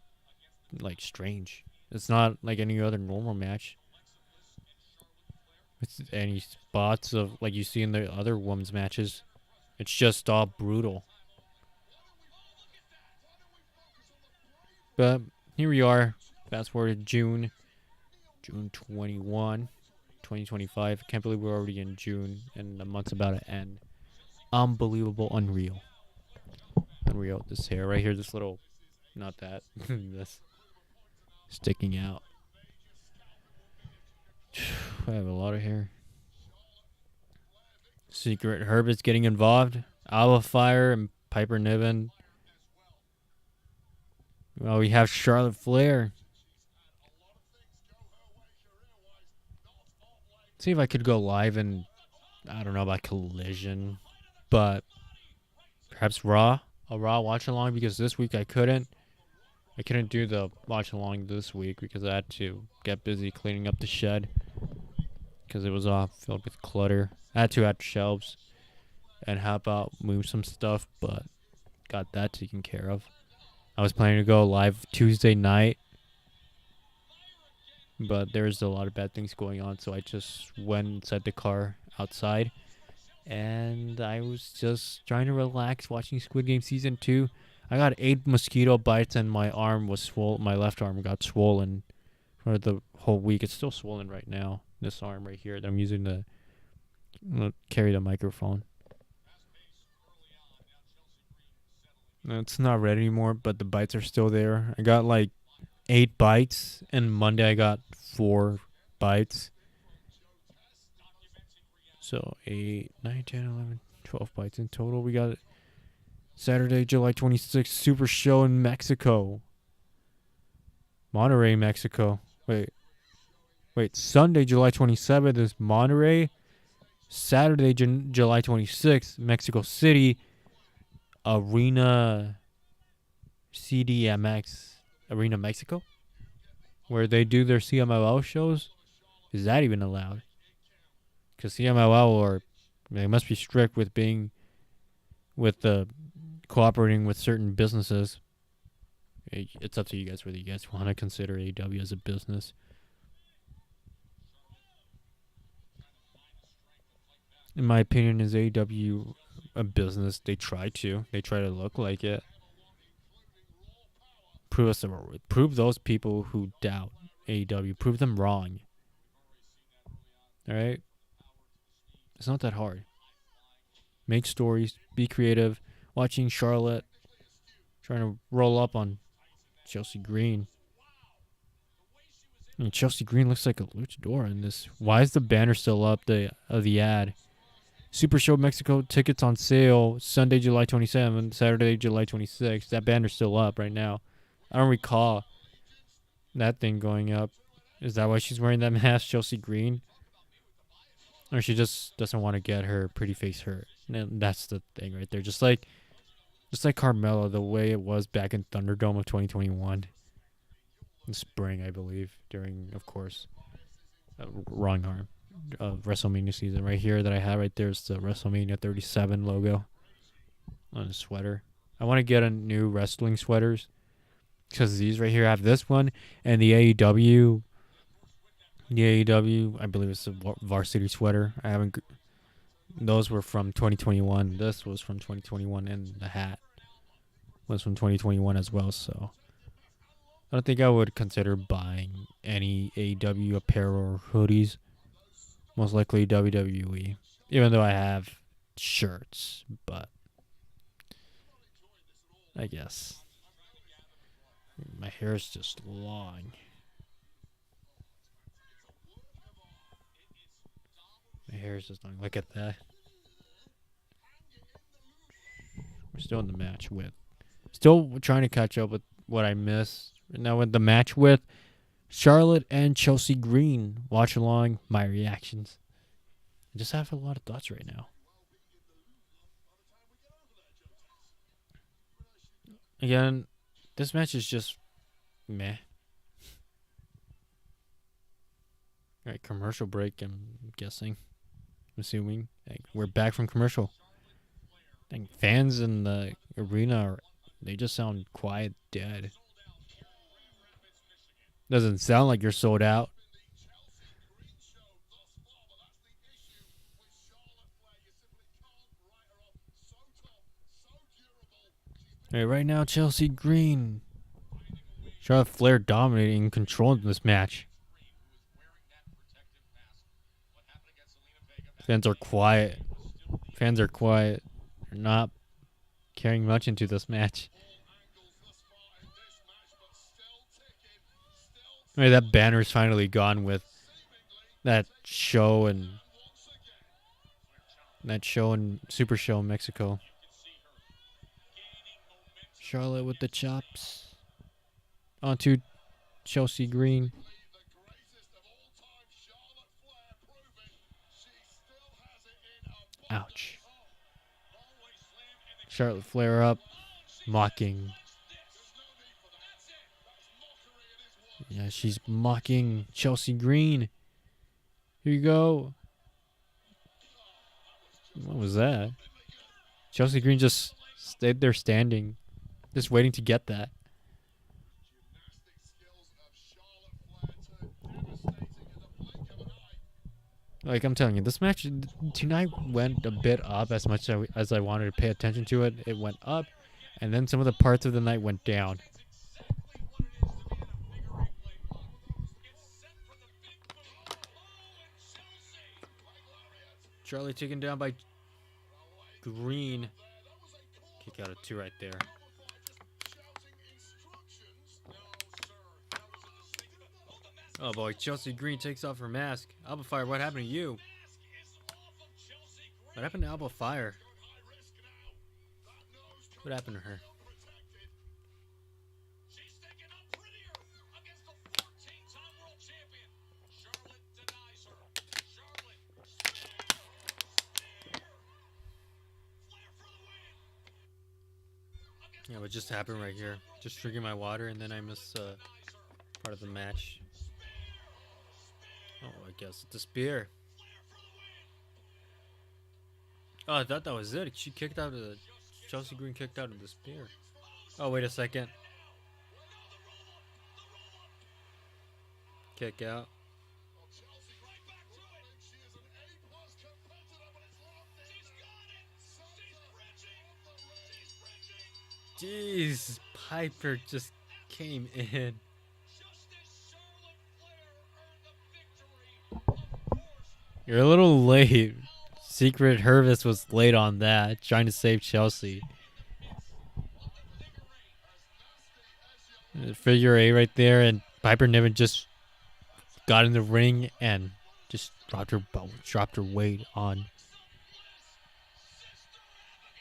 like, strange. It's not like any other normal match. It's any spots of, like you see in the other women's matches. It's just all brutal. But here we are. Fast forward to June 21, 2025. Can't believe we're already in June and the month's about to end. Unbelievable, unreal. Unreal. This hair right here, this little, not that, this sticking out. I have a lot of hair. Secret Herbert's getting involved. Alba Fire and Piper Niven. Well, we have Charlotte Flair. See if I could go live and I don't know about Collision, but perhaps Raw, a Raw watch along, because this week I couldn't do the watch along this week because I had to get busy cleaning up the shed because it was all filled with clutter. I had to add shelves and help out move some stuff, but got that taken care of. I was planning to go live Tuesday night, but there's a lot of bad things going on, so I just went inside the car outside, and I was just trying to relax watching Squid Game Season 2. I got 8 mosquito bites, and my arm was swollen. My left arm got swollen for the whole week. It's still swollen right now, this arm right here that I'm using to carry the microphone. It's not red anymore, but the bites are still there. I got like 8 bites, and Monday I got 4 bites. So 8, 9, 10, 11, 12 bites in total. We got Saturday, July 26th, Super Show in Mexico. Monterrey, Mexico. Wait. Sunday, July 27th is Monterrey. Saturday, July 26th, Mexico City. Arena CDMX. Arena Mexico? Where they do their CMLL shows? Is that even allowed? Because CMLL they must be strict with cooperating with certain businesses. It's up to you guys whether you guys want to consider AEW as a business. In my opinion, is AEW a business? They try to look like it. Prove those people who doubt AEW. Prove them wrong. All right? It's not that hard. Make stories. Be creative. Watching Charlotte trying to roll up on Chelsea Green. I mean, Chelsea Green looks like a luchador in this. Why is the banner still up? The ad. Super Show Mexico tickets on sale Sunday, July 27th, Saturday, July 26th. That banner's still up right now. I don't recall that thing going up. Is that why she's wearing that mask, Chelsea Green? Or she just doesn't want to get her pretty face hurt. And that's the thing right there. Just like Carmella, the way it was back in Thunderdome of 2021. In spring, I believe. During, of course, wrong arm. WrestleMania season. Right here that I have right there is the WrestleMania 37 logo on a sweater. I want to get a new wrestling sweaters. Because these right here have this one. And the AEW, I believe it's a varsity sweater. I haven't. Those were from 2021. This was from 2021, and the hat was from 2021 as well. So I don't think I would consider buying any AEW apparel or hoodies. Most likely WWE, even though I have shirts. But I guess my hair is just long. My hair is just long. Look at that. We're still in the match with. Still trying to catch up with what I missed. Now with the match with Charlotte and Chelsea Green. Watch along my reactions. I just have a lot of thoughts right now. Again, this match is just meh. Alright, commercial break, I'm guessing. Assuming. Like, we're back from commercial. And fans in the arena, they just sound quiet, dead. Doesn't sound like you're sold out. Hey, right now, Chelsea Green. Charlotte Flair dominating and controlling this match. Fans are quiet. They're not carrying much into this match. I mean, that banner's finally gone with that show and Super Show in Mexico. Charlotte with the chops. Onto Chelsea Green. Ouch. Charlotte Flair up. Mocking. Yeah, she's mocking Chelsea Green. Here you go. What was that? Chelsea Green just stayed there standing. Just waiting to get that. Like I'm telling you, this match tonight went a bit up as much as I wanted to pay attention to it. It went up, and then some of the parts of the night went down. Charlie taken down by Green. Kick out of 2 right there. Oh boy, Chelsea Green takes off her mask. Alba Fire, what happened to you? What happened to Alba Fire? What happened to her? Yeah, what just happened right here? Just drinking my water and then I miss part of the match. Oh, I guess it's a spear. Oh, I thought that was it. She kicked out of the... Chelsea Green kicked out of the spear. Oh, wait a second. Kick out. Jeez, Piper just came in. You're a little late. Secret Hervis was late on that, trying to save Chelsea. Figure 8 right there, and Piper Niven just got in the ring and just dropped her weight on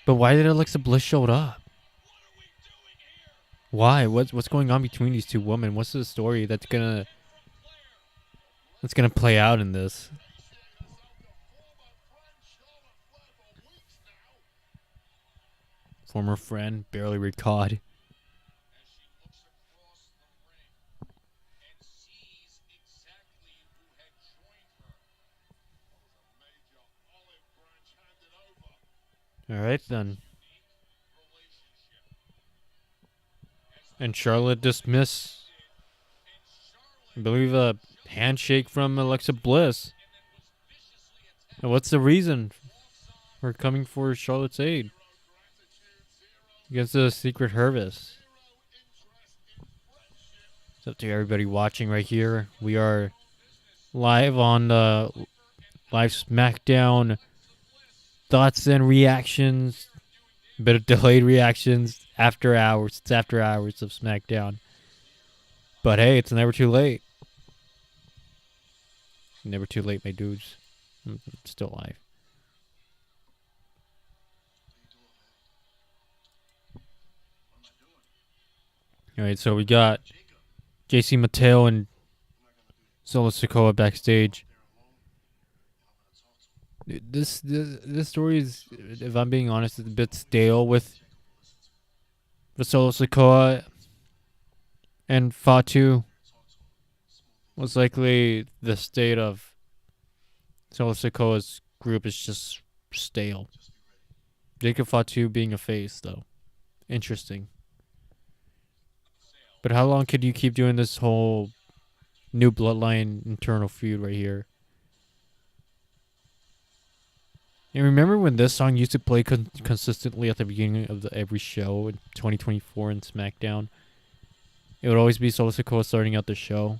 But why did Alexa Bliss show up? Why? What's going on between these two women? What's the story that's gonna play out in this? Former friend, barely recalled. All right then. And Charlotte dismissed, I believe, a handshake from Alexa Bliss. And what's the reason for coming for Charlotte's aid against the Secret Service? It's up to everybody watching right here. We are live on the live Smackdown thoughts and reactions. A bit of delayed reactions after hours. It's after hours of Smackdown. But hey, it's never too late. Never too late, my dudes. I'm still live. Alright, so we got JC Mateo and Solo Sikoa backstage. This story is, if I'm being honest, it's a bit stale with Solo Sikoa and Fatu. Most likely the state of Solo Sikoa's group is just stale. Jacob Fatu being a face, though. Interesting. But how long could you keep doing this whole new bloodline internal feud right here? And remember when this song used to play consistently at the beginning of every show in 2024 in SmackDown? It would always be Solo Sikoa starting out the show.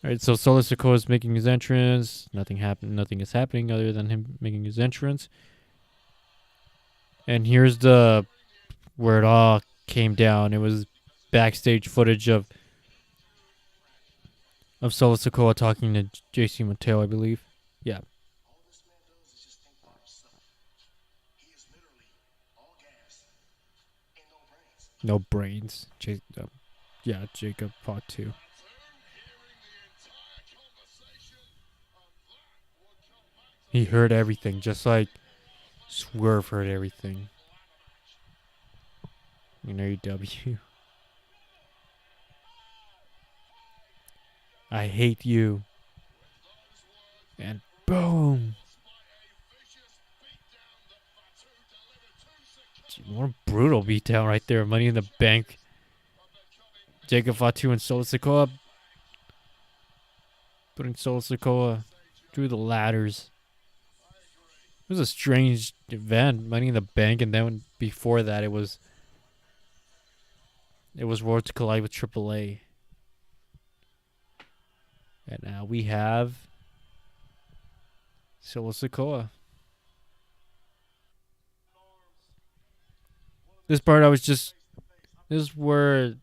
Alright, so Solo Sikoa is making his entrance. Nothing is happening other than him making his entrance. And here's where it all came down. It was backstage footage of Solo Sikoa talking to JC Mateo, I believe. Yeah. No brains. Jacob Fatu. He heard everything, just like Swerve heard everything. In AEW. I hate you. And boom. More brutal beatdown right there. Money in the Bank. Jacob Fatu and Solo Sikoa putting Solo Sikoa through the ladders. It was a strange event, Money in the Bank, and then before that it was Worlds Collide with AAA. And now we have Solo Sikoa. This part this is where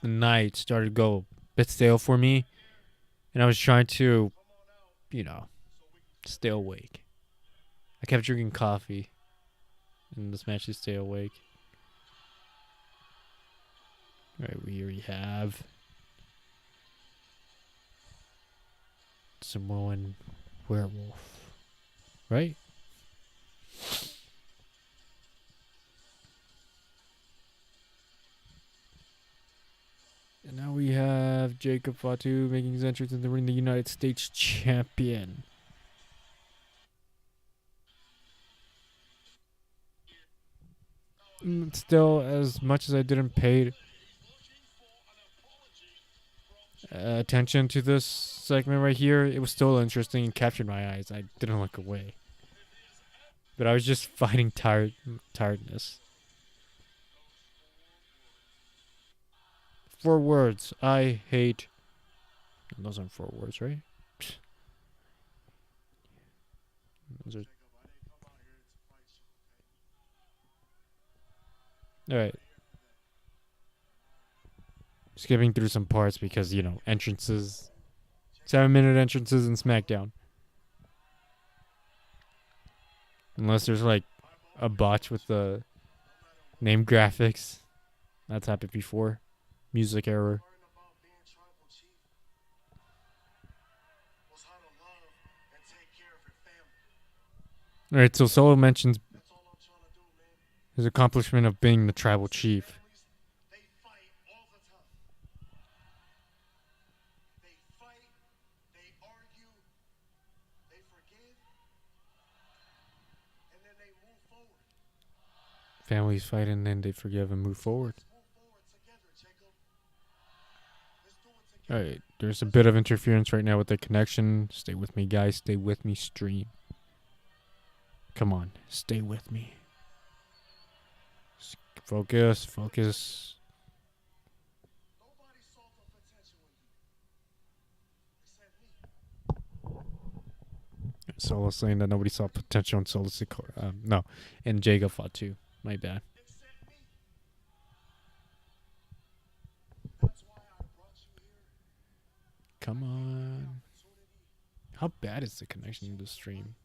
the night started to go a bit stale for me. And I was trying to, stay awake. I kept drinking coffee in this match to stay awake. Alright, we already have Samoan Werewolf. Right? And now we have Jacob Fatu making his entrance in the ring, the United States champion. Still, as much as I didn't pay attention to this segment right here, it was still interesting and captured my eyes. I didn't look away. But I was just fighting tiredness. 4 words. I hate. Those aren't 4 words, right? Those are. Alright. Skipping through some parts because, entrances. 7-minute entrances in SmackDown. Unless there's a botch with the name graphics. That's happened before. Music error. Learn about being tribal chief was how to love and take care of your family. All right, so Solo mentions That's all I'm trying to do, man. his accomplishment of being the tribal chief. Families, they fight all the time. They fight, they argue, they forgive, and then they move forward. Families fight and then they forgive and move forward. Let's move forward together, Jacob. Let's do it All together. right, there's a bit of interference right now with the connection. Stay with me, guys. Stay with me, stream. Come on, stay with me. Focus, focus. Nobody saw the potential in you. Except me. Solo saying that nobody saw potential in Solo Sikoa. No, and Jacob fought too. My bad. Except me. That's why I brought you here. Come on. Opportunity How bad is the connection to the stream?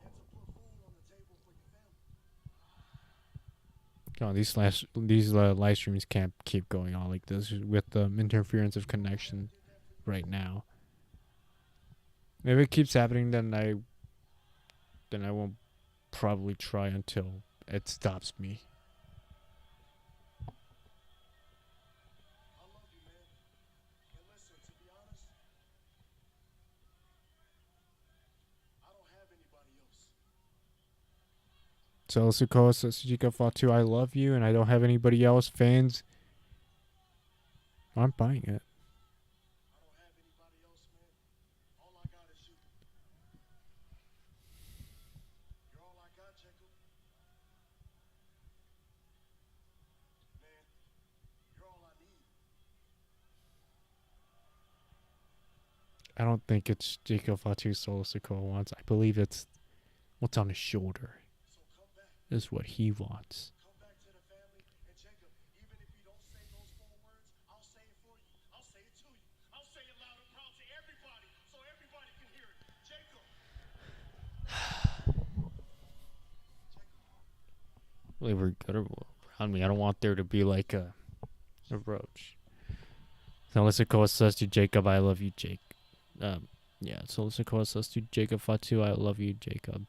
and to put food on the table for your family. Come on, these live streams can't keep going on like this with the interference of connection right now. If it keeps happening, then I won't probably try until it stops me. I love you, man. And listen, to be honest, I don't have anybody else. So Sikoa says Sujika fought too. I love you, and I don't have anybody else. Fans, I'm buying it. I don't have anybody else, man. All I got is you. You're all I got, Jacob. Man, you're all I need. I don't think it's Jacob Fatu Solo Sikoa wants. I believe it's what's on his shoulder So come back. is what he wants. Come back to the family. And Jacob, even if you don't say those 4 words, I'll say it for you. I'll say it to you. I'll say it loud and proud to everybody so everybody can hear it. Jacob. Really, we're good around me. I don't want there to be like a roach. So Sikoa says to Jacob, I love you, Jake. Yeah, so Sikoa says to Jacob Fatu, I love you, Jacob.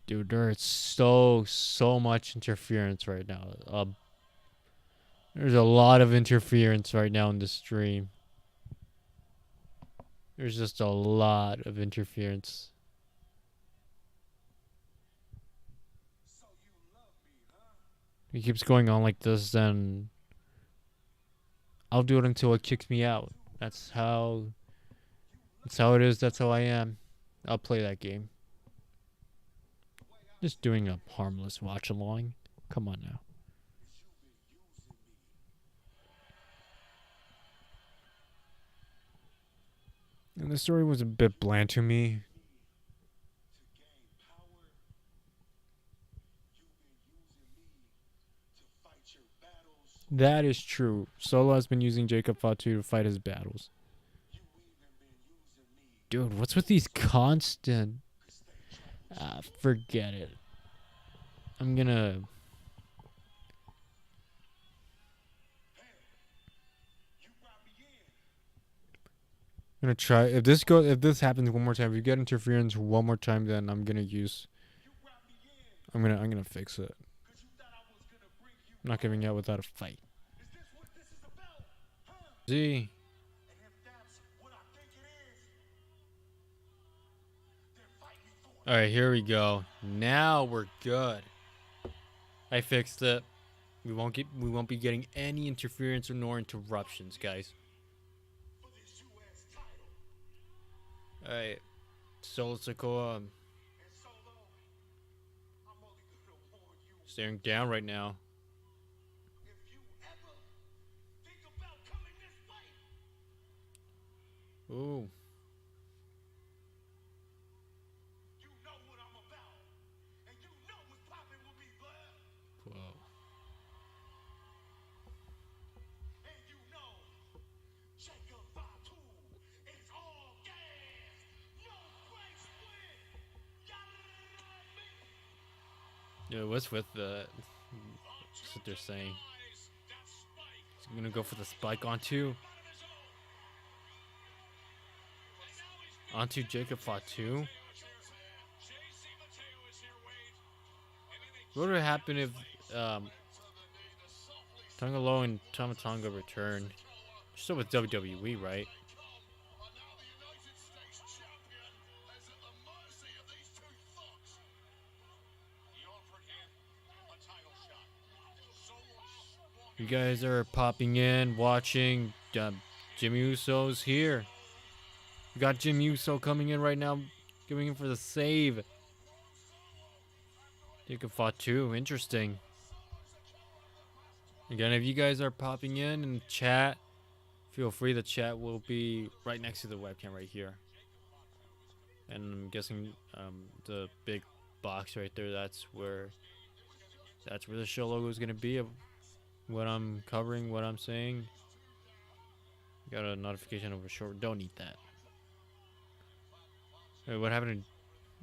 Dude, there's so much interference right now. There's a lot of interference right now in the stream. There's just a lot of interference. So you love me, huh? If it keeps going on like this, then I'll do it until it kicks me out. That's how it is. That's how I am. I'll play that game. Just doing a harmless watch along. Come on now. And the story was a bit bland to me. To gain power, you've been using me to fight your battles. That is true. Solo has been using Jacob Fatu to fight his battles. You even been using me Dude, what's with these constant... to stay tribal. forget it. I'm gonna... You brought me in. I'm gonna try... If this happens one more time, if you get interference one more time, then I'm gonna use... You brought me in I'm gonna fix it. because you thought I was going to bring you. I'm not giving out without a fight. Is this what this is about? Huh? See? And if that's what I think it is, then fight me for it. Alright, here we go. Now we're good. I fixed it. We won't be getting any interference or nor interruptions, guys. For this U.S. title. Alright. Solo Sikoa And Solo, I'm only going to warn you. staring down right now. If you ever think about coming this way, Ooh. you know what I'm about. And you know what's popping with me, blood. Whoa. And you know, Jacob Fatu is all gas, no Yeah, what's with the? That's what they're saying. He's gonna go for the spike onto Jacob Fatu. What would happen if Tonga Loa and Tama Tonga return? You're still with WWE, right? You guys are popping in, watching. Jimmy Uso's here. We got Jimmy Uso coming in right now, going in for the save. Jacob Fatu, interesting. Again, if you guys are popping in chat, feel free. The chat will be right next to the webcam right here. And I'm guessing the big box right there, that's where the show logo is gonna be of what I'm covering, what I'm saying. Got a notification of a short. Don't need that. Hey, what happened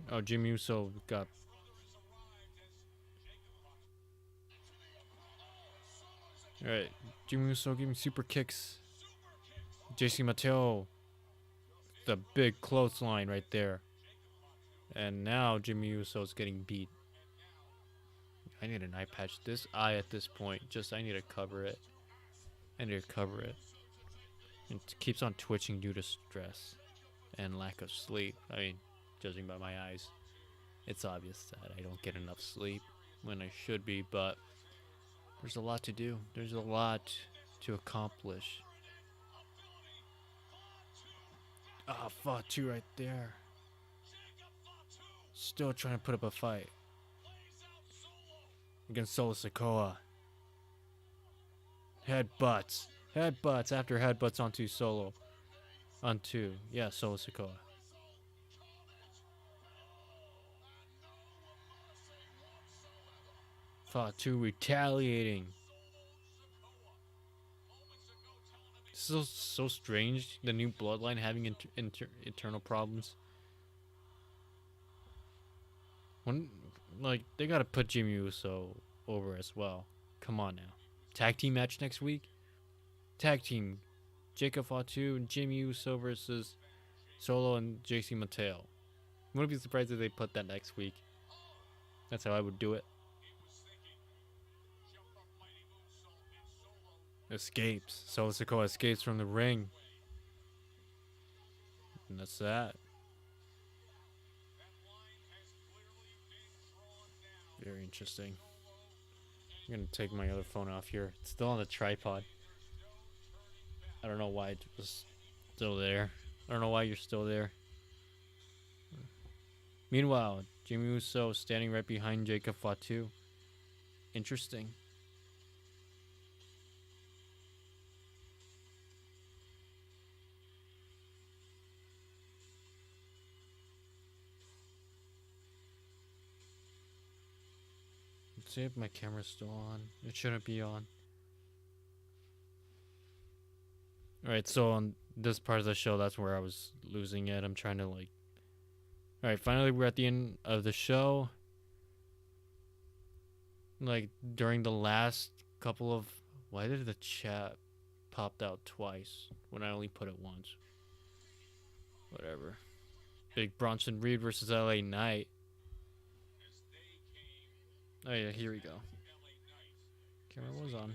to, oh, Jimmy Uso got. Alright, Jimmy Uso giving super kicks. JC Mateo, the big clothesline right there. And now Jimmy Uso's getting beat. I need an eye patch. This eye at this point, I need to cover it. It keeps on twitching due to stress and lack of sleep. I mean, judging by my eyes, it's obvious that I don't get enough sleep when I should be, but there's a lot to do. There's a lot to accomplish. Ah, Fatu right there. Still trying to put up a fight against Solo Sikoa. Headbutts after headbutts onto Solo. Solo Sikoa. Fatu retaliating. So strange. The new bloodline having internal problems. They gotta put Jimmy Uso over as well. Come on now. Tag team match next week. Tag team. Jacob Fatu and Jimmy Uso versus Solo and JC Mateo. Wouldn't be surprised if they put that next week. That's how I would do it. Escapes. Solo Sikoa escapes from the ring. And that's that. Very interesting. I'm gonna take my other phone off here. It's still on the tripod. I don't know why it was still there. I don't know why you're still there. Meanwhile, Jimmy Uso standing right behind Jacob Fatu. Interesting. Let's see if my camera's still on. It shouldn't be on. Alright, so on this part of the show, that's where I was losing it. I'm trying to Alright, finally we're at the end of the show. During the last couple of... Why did the chat popped out twice when I only put it once? Whatever. Big Bronson Reed versus LA Knight. Oh yeah, here we go. Camera was on.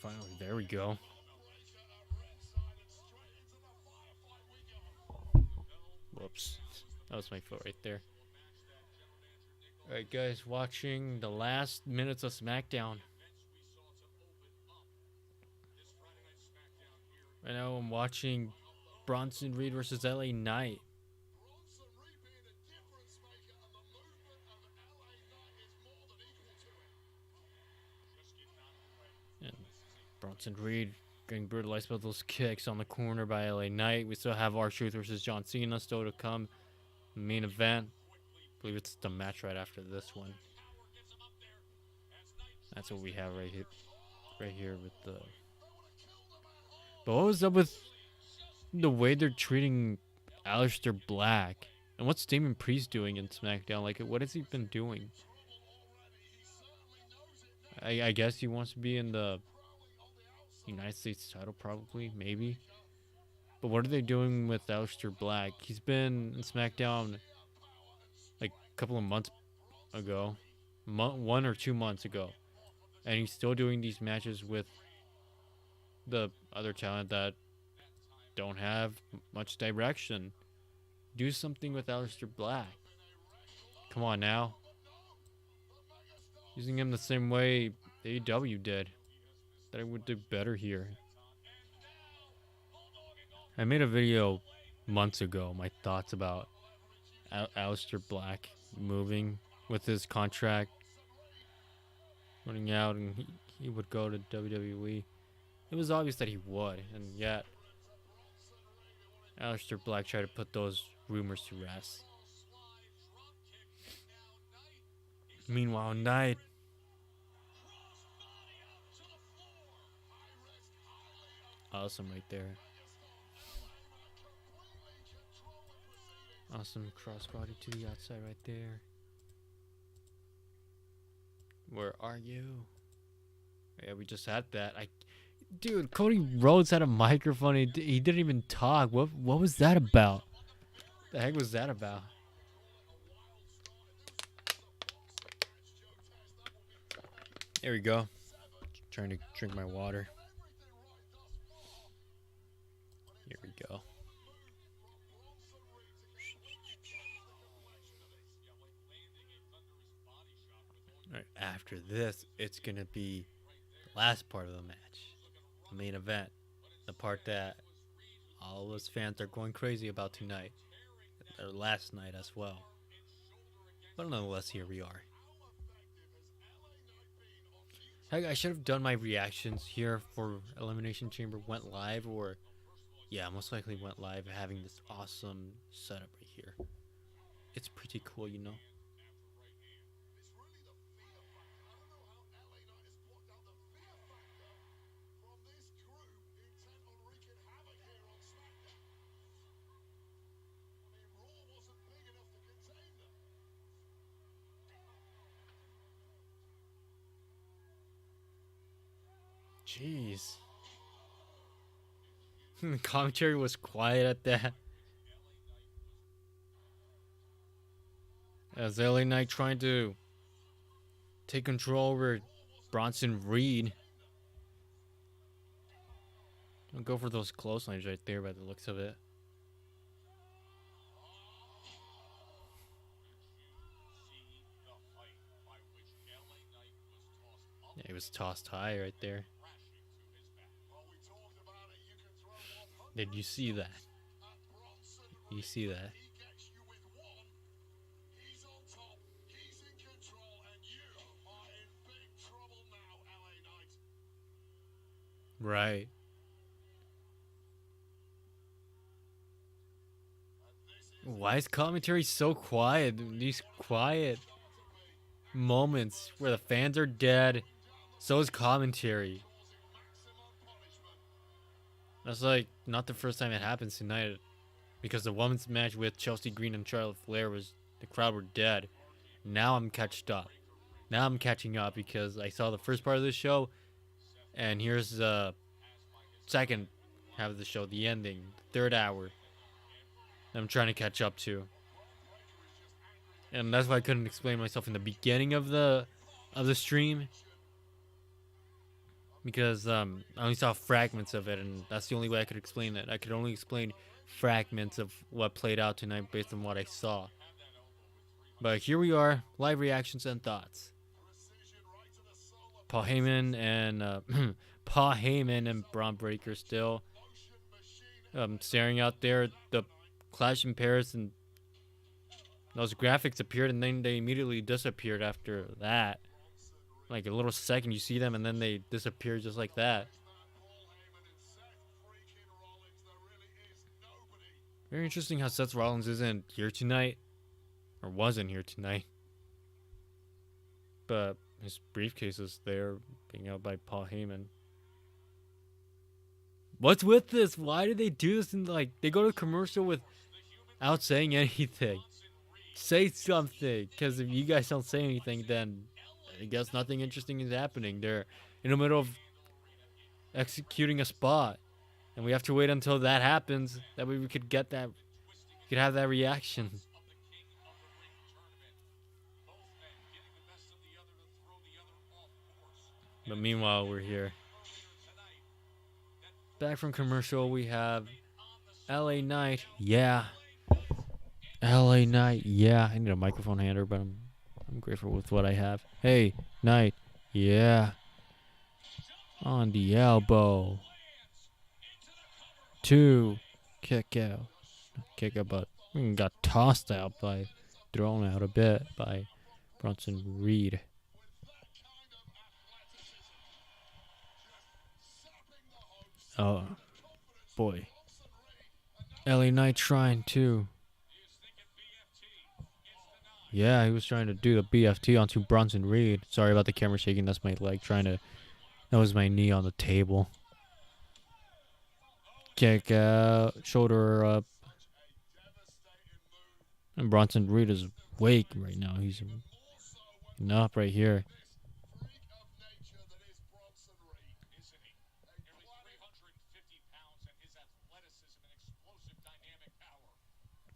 Finally, there we go. Whoops. That was my foot right there. Alright guys, watching the last minutes of Smackdown. Right now I'm watching Bronson Reed versus LA Knight. And Bronson Reed getting brutalized by those kicks on the corner by LA Knight. We still have R-Truth versus John Cena still to come. Main event. I believe it's the match right after this one. That's what we have right here with the But what was up with the way they're treating Aleister Black? And what's Damon Priest doing in SmackDown? Like, what has he been doing? I guess he wants to be in the United States title, probably, maybe. But what are they doing with Aleister Black? He's been in SmackDown like a couple of months ago, 1 or 2 months ago, and he's still doing these matches with the other talent that don't have much direction. Do something with Aleister Black. Come on now. Using him the same way AEW did. That I would do better here. I made a video months ago, my thoughts about Aleister Black moving with his contract running out, and he would go to WWE. It was obvious that he would, and yet Aleister Black tried to put those rumors to rest. Meanwhile, Knight awesome right there. Awesome crossbody to the outside right there. Where are you? Yeah, we just had that. Dude, Cody Rhodes had a microphone. He didn't even talk. What was that about? The heck was that about? There we go. Trying to drink my water. Here we go. All right, after this, it's going to be the last part of the match. The main event. The part that all of us fans are going crazy about tonight. Or last night as well. But nonetheless, here we are. Heck, I should have done my reactions here for Elimination Chamber went live, or yeah, most likely went live, having this awesome setup right here. It's pretty cool, you know. Jeez. The commentary was quiet at that. As LA Knight trying to take control over Bronson Reed. I'll go for those clotheslines right there by the looks of it. Yeah, he was tossed high right there. Did you see that? You see that? Right. Why is commentary so quiet? These quiet moments where the fans are dead, so is commentary. That's like not the first time it happens tonight, because the women's match with Chelsea Green and Charlotte Flair was the crowd were dead. Now I'm catched up. Now I'm catching up because I saw the first part of the show, and here's the second half of the show, the ending, the third hour. I'm trying to catch up to, and that's why I couldn't explain myself in the beginning of the stream, because I only saw fragments of it, and that's the only way I could explain it. I could only explain fragments of what played out tonight based on what I saw. But here we are, live reactions and thoughts. Paul Heyman and Braun Breaker still staring out there at the Clash in Paris, and those graphics appeared and then they immediately disappeared after that. Like a little second you see them and then they disappear just like that. Very interesting how Seth Rollins isn't here tonight, or wasn't here tonight, but his briefcase is there being held by Paul Heyman. What's with this? Why did they do this? And like, they go to commercial without saying anything. Say something, because if you guys don't say anything, then I guess nothing interesting is happening. They're in the middle of executing a spot, and we have to wait until that happens. That way we could get that, we could have that reaction. But meanwhile, we're here. Back from commercial, we have LA Knight. Yeah. LA Knight. Yeah. I need a microphone hander, but I'm grateful with what I have. Hey, Knight. Yeah. On the elbow. 2. Kick out. Kick out, but got tossed out by, thrown out a bit by Bronson Reed. Oh, boy. LA Knight trying to. Yeah, he was trying to do the BFT onto Bronson Reed. Sorry about the camera shaking. That's my leg trying to. That was my knee on the table. Kick out. Shoulder up. And Bronson Reed is awake right now. He's up right here.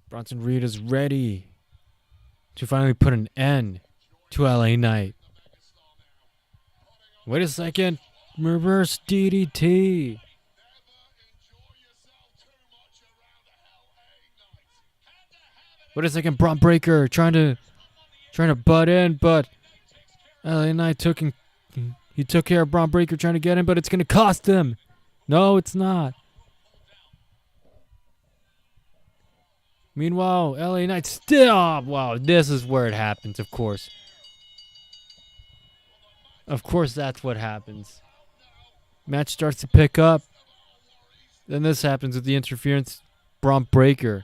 Bronson Reed is ready to finally put an end to LA Knight. Wait a second. Reverse DDT. Wait a second. Braun Breaker trying to butt in, but LA Knight took care of Braun Breaker trying to get in, but it's going to cost him. No, it's not. Meanwhile, LA Knight still. Oh, wow, this is where it happens, of course. Of course, that's what happens. Match starts to pick up. Then this happens with the interference. Braun Breaker.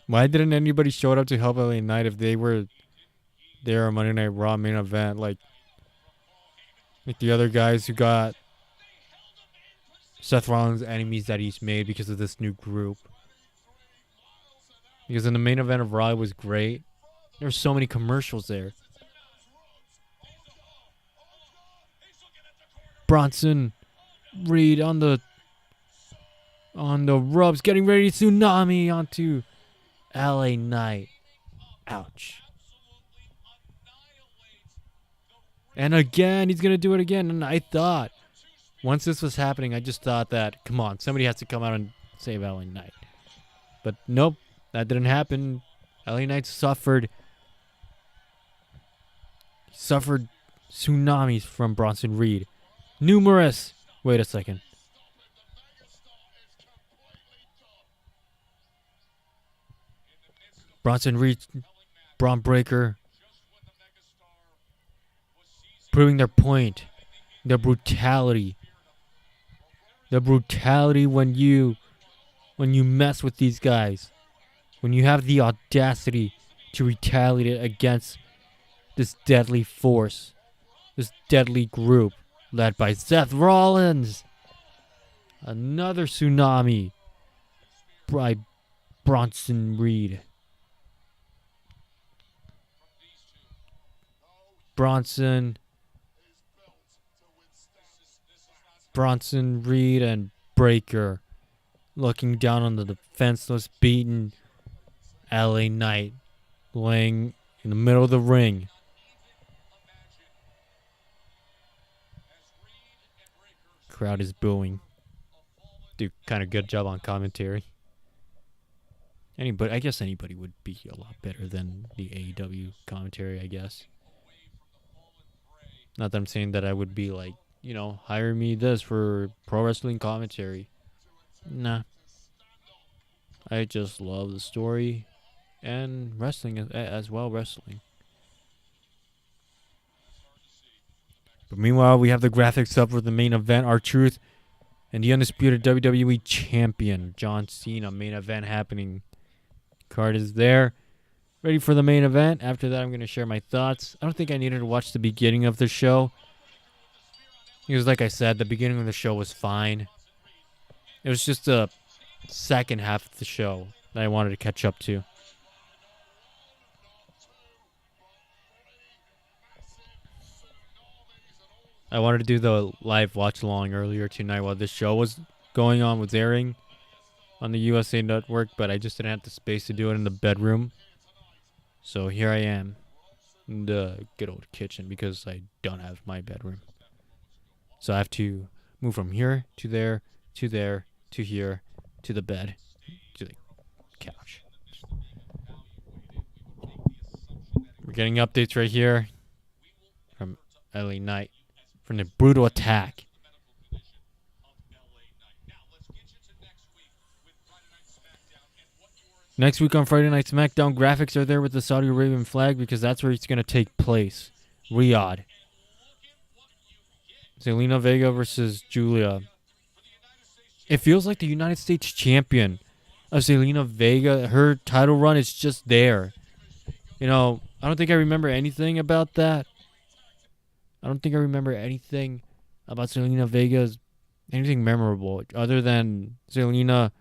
Why didn't anybody show up to help LA Knight if they were there on Monday Night Raw main event? Like the other guys who got Seth Rollins' enemies that he's made because of this new group. Because in the main event of Raw, it was great. There were so many commercials there. Bronson Reed on the ropes, getting ready to tsunami onto LA Knight. Ouch. And again, he's going to do it again. And I thought, once this was happening, I just thought that, come on, somebody has to come out and save LA Knight. But nope, that didn't happen. LA Knight suffered tsunamis from Bronson Reed. Numerous. Wait a second. Bronson Reed, Braun Breaker, proving their point. The brutality. The brutality when you mess with these guys. When you have the audacity to retaliate against this deadly force. This deadly group led by Seth Rollins. Another tsunami by Bronson Reed. Bronson Reed and Breaker looking down on the defenseless, beaten LA Knight laying in the middle of the ring. Crowd is booing. Do kind of good job on commentary. I guess anybody would be a lot better than the AEW commentary, I guess. Not that I'm saying that I would be like, hire me this for pro wrestling commentary. Nah. I just love the story and wrestling as well, wrestling. But meanwhile, we have the graphics up for the main event, R-Truth and the undisputed WWE champion, John Cena. Main event happening. Card is there. Ready for the main event. After that, I'm going to share my thoughts. I don't think I needed to watch the beginning of the show. Because like I said, the beginning of the show was fine. It was just the second half of the show that I wanted to catch up to. I wanted to do the live watch along earlier tonight while this show was airing on the USA Network, but I just didn't have the space to do it in the bedroom. So here I am in the good old kitchen because I don't have my bedroom. So I have to move from here to there to there to here to the bed to the couch. We're getting updates right here from LA Knight from the brutal attack. Next week on Friday Night Smackdown, graphics are there with the Saudi Arabian flag because that's where it's going to take place. Riyadh. Zelina Vega versus Julia. It feels like the United States champion of Zelina Vega, her title run is just there. You know, I don't think I remember anything about that. I don't think I remember anything about Zelina Vega's, anything memorable, other than Zelina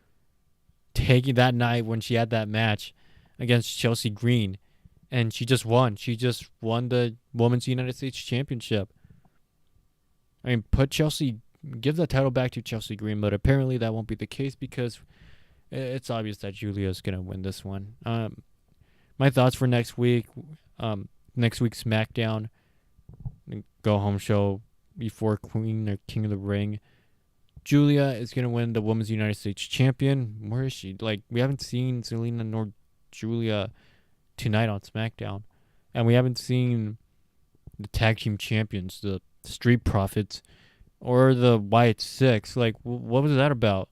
taking that night when she had that match against Chelsea Green. And she just won. She just won the Women's United States Championship. I mean, give the title back to Chelsea Green, but apparently that won't be the case because it's obvious that Julia is going to win this one. My thoughts for next week, next week's SmackDown, go home show before Queen or King of the Ring. Julia is going to win the Women's United States Champion. Where is she? Like, we haven't seen Zelina nor Julia tonight on SmackDown. And we haven't seen the tag team champions, the Street Profits, or the Wyatt Six. Like, what was that about?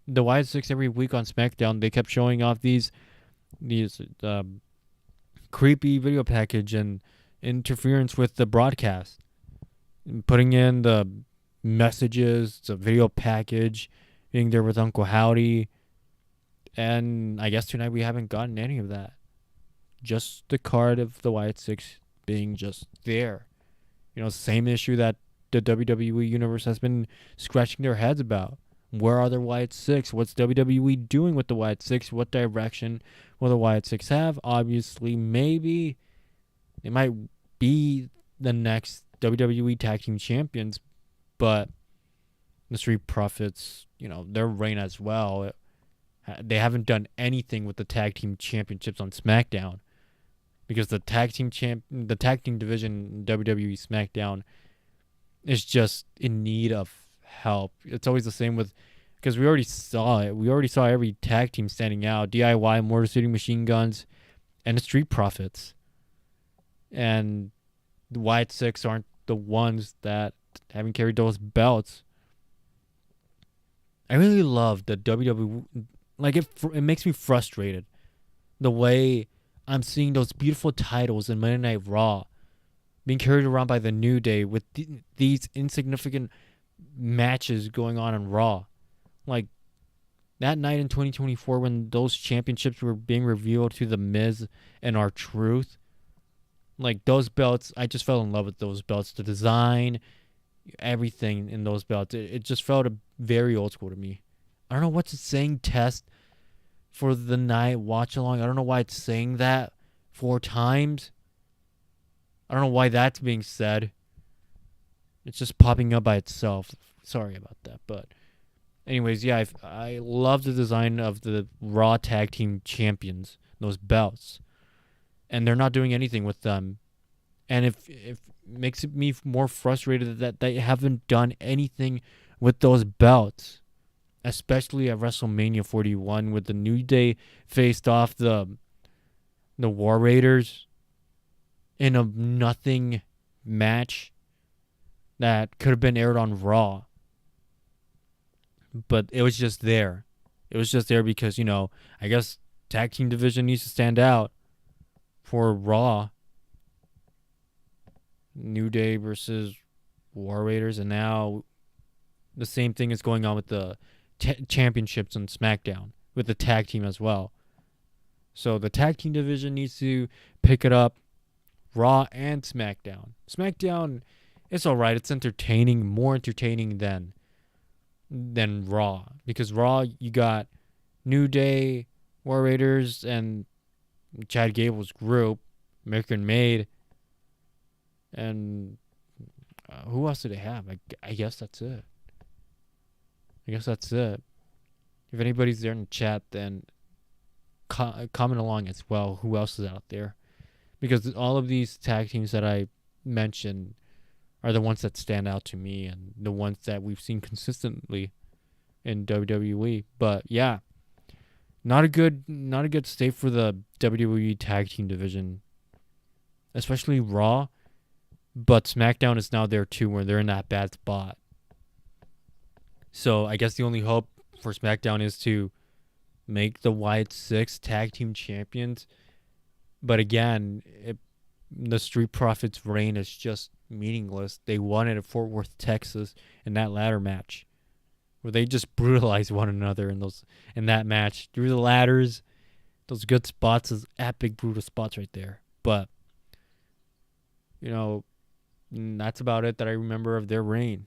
The Wyatt Six every week on SmackDown, they kept showing off these creepy video package and interference with the broadcast. And putting in the messages, it's a video package, being there with Uncle Howdy. And I guess tonight we haven't gotten any of that. Just the card of the Wyatt Six being just there. You know, same issue that the WWE Universe has been scratching their heads about. Where are the Wyatt Six? What's WWE doing with the Wyatt Six? What direction will the Wyatt Six have? Obviously, maybe it might be the next WWE Tag Team Champions, but the Street Profits, you know, their reign as well. They haven't done anything with the Tag Team Championships on SmackDown because the tag team division in WWE SmackDown is just in need of help. It's always the same with, because we already saw it. We already saw every tag team standing out: DIY, Motor City Machine Guns, and the Street Profits. And the Wyatt Six aren't the ones that haven't carried those belts. I really love the WWE. Like, it makes me frustrated the way I'm seeing those beautiful titles in Monday Night Raw being carried around by the New Day with these insignificant matches going on in Raw. Like, that night in 2024 when those championships were being revealed to The Miz and R-Truth, like, those belts, I just fell in love with those belts. The design, everything in those belts, it just felt very old school to me. I don't know what's it saying, test for the night watch along. I don't know why it's saying that 4 times. I don't know why that's being said. It's just popping up by itself. Sorry about that. But anyways, yeah, I love the design of the Raw Tag Team Champions, those belts. And they're not doing anything with them. And if makes me more frustrated that they haven't done anything with those belts, especially at WrestleMania 41 with the New Day faced off the War Raiders in a nothing match that could have been aired on Raw. But it was just there. It was just there because, you know, I guess tag team division needs to stand out for Raw. New Day versus War Raiders, and now the same thing is going on with the championships on SmackDown with the tag team as well. So the tag team division needs to pick it up, Raw and SmackDown. SmackDown, It's all right. It's entertaining, more entertaining than Raw, because Raw you got New Day, War Raiders, and Chad Gable's group, American Made, and who else do they have? I guess that's it. If anybody's there in the chat, then comment along as well. Who else is out there? Because all of these tag teams that I mentioned are the ones that stand out to me and the ones that we've seen consistently in WWE. But yeah, not a good state for the WWE tag team division, especially Raw. But SmackDown is now there too, where they're in that bad spot. So I guess the only hope for SmackDown is to make the Wyatt Six tag team champions. But again, the Street Profits' reign is just meaningless. They won it at Fort Worth, Texas, in that ladder match, where they just brutalized one another in that match through the ladders. Those good spots, those epic, brutal spots right there. But that's about it that I remember of their reign.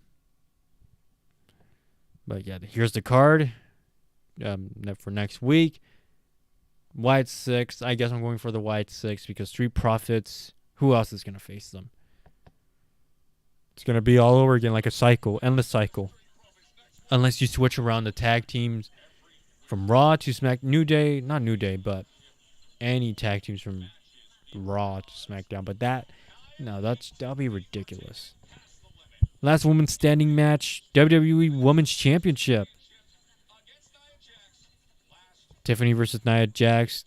But yeah, here's the card for next week. Wyatt Six. I guess I'm going for the Wyatt Six because Street Profits. Who else is going to face them? It's going to be all over again, like a cycle, endless cycle. Unless you switch around the tag teams from Raw to New Day, not New Day, but any tag teams from Raw to SmackDown. But that'll be ridiculous. Last women's standing match, WWE Women's Championship. Tiffany versus Nia Jax.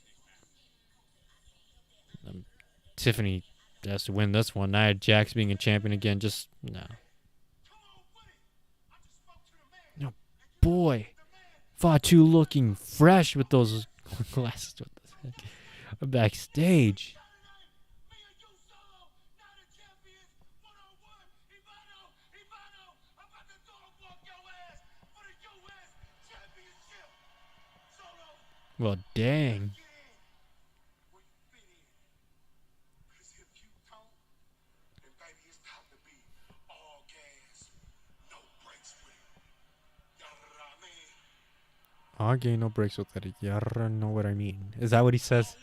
Tiffany has to win this one. Nia Jax being a champion again, just no. No, boy, Fatu looking fresh with those glasses. What the heck? Backstage. Well, dang. All gain, no breaks with it. You know what I mean. Is that what he says?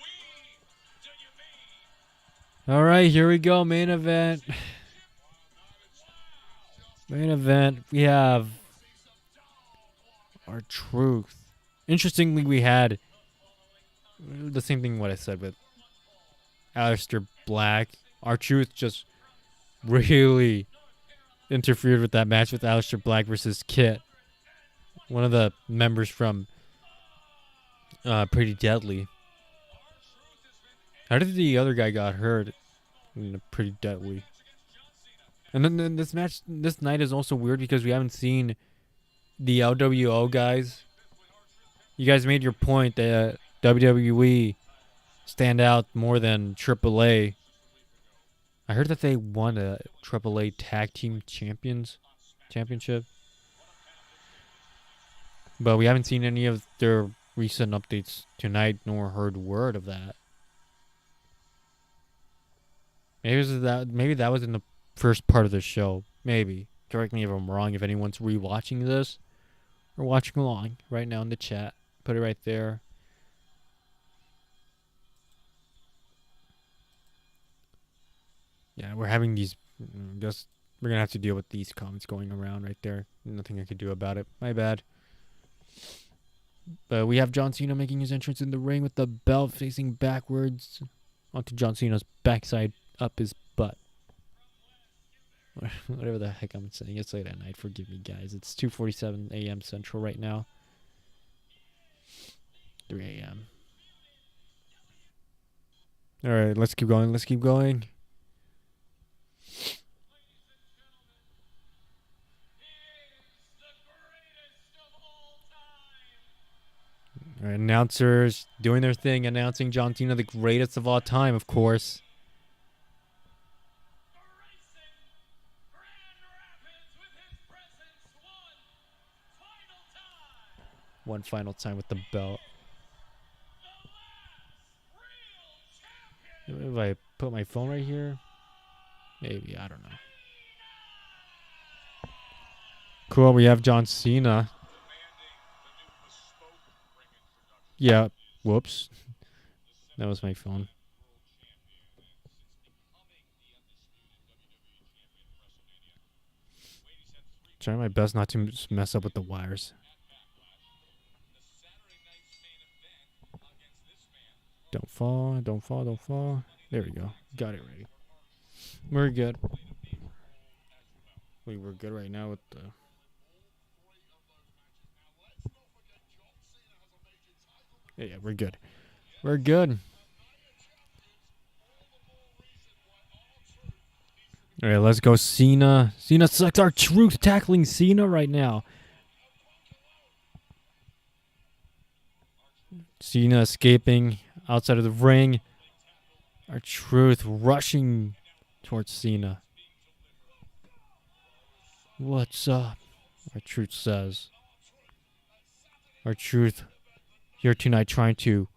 All right, here we go. Main event. Main event. We have R-Truth. Interestingly, we had the same thing what I said with Aleister Black. R-Truth just really interfered with that match with Aleister Black versus Kit, one of the members from Pretty Deadly. How did the other guy got hurt in Pretty Deadly? And then this night is also weird because we haven't seen the LWO guys. You guys made your point that WWE stand out more than AAA. I heard that they won a AAA Tag Team Championship. But we haven't seen any of their recent updates tonight, nor heard word of that. Maybe that was in the first part of the show. Maybe. Correct me if I'm wrong. If anyone's rewatching this or watching along right now in the chat, put it right there. Yeah, we're having these. Just we're gonna have to deal with these comments going around right there. Nothing I could do about it. My bad. But we have John Cena making his entrance in the ring with the belt facing backwards onto John Cena's backside, up his butt. Whatever the heck I'm saying. It's late at night. Forgive me, guys. It's 2:47 a.m. Central right now. 3 a.m. All right, let's keep going. Let's keep going. All right, announcers doing their thing, announcing John Cena, the greatest of all time, of course. One final time with the belt. If I put my phone right here, maybe, I don't know. cool. We have John Cena. Yeah. Whoops. That was my phone. Trying my best not to mess up with the wires. Don't fall, don't fall, don't fall. There we go. Got it ready. We're good. We're good right now with the... Yeah, we're good. We're good. All right, let's go Cena. Cena sucks. R-Truth tackling Cena right now. Cena escaping outside of the ring. R-Truth rushing towards Cena. What's up? R-Truth says. R-Truth here tonight trying to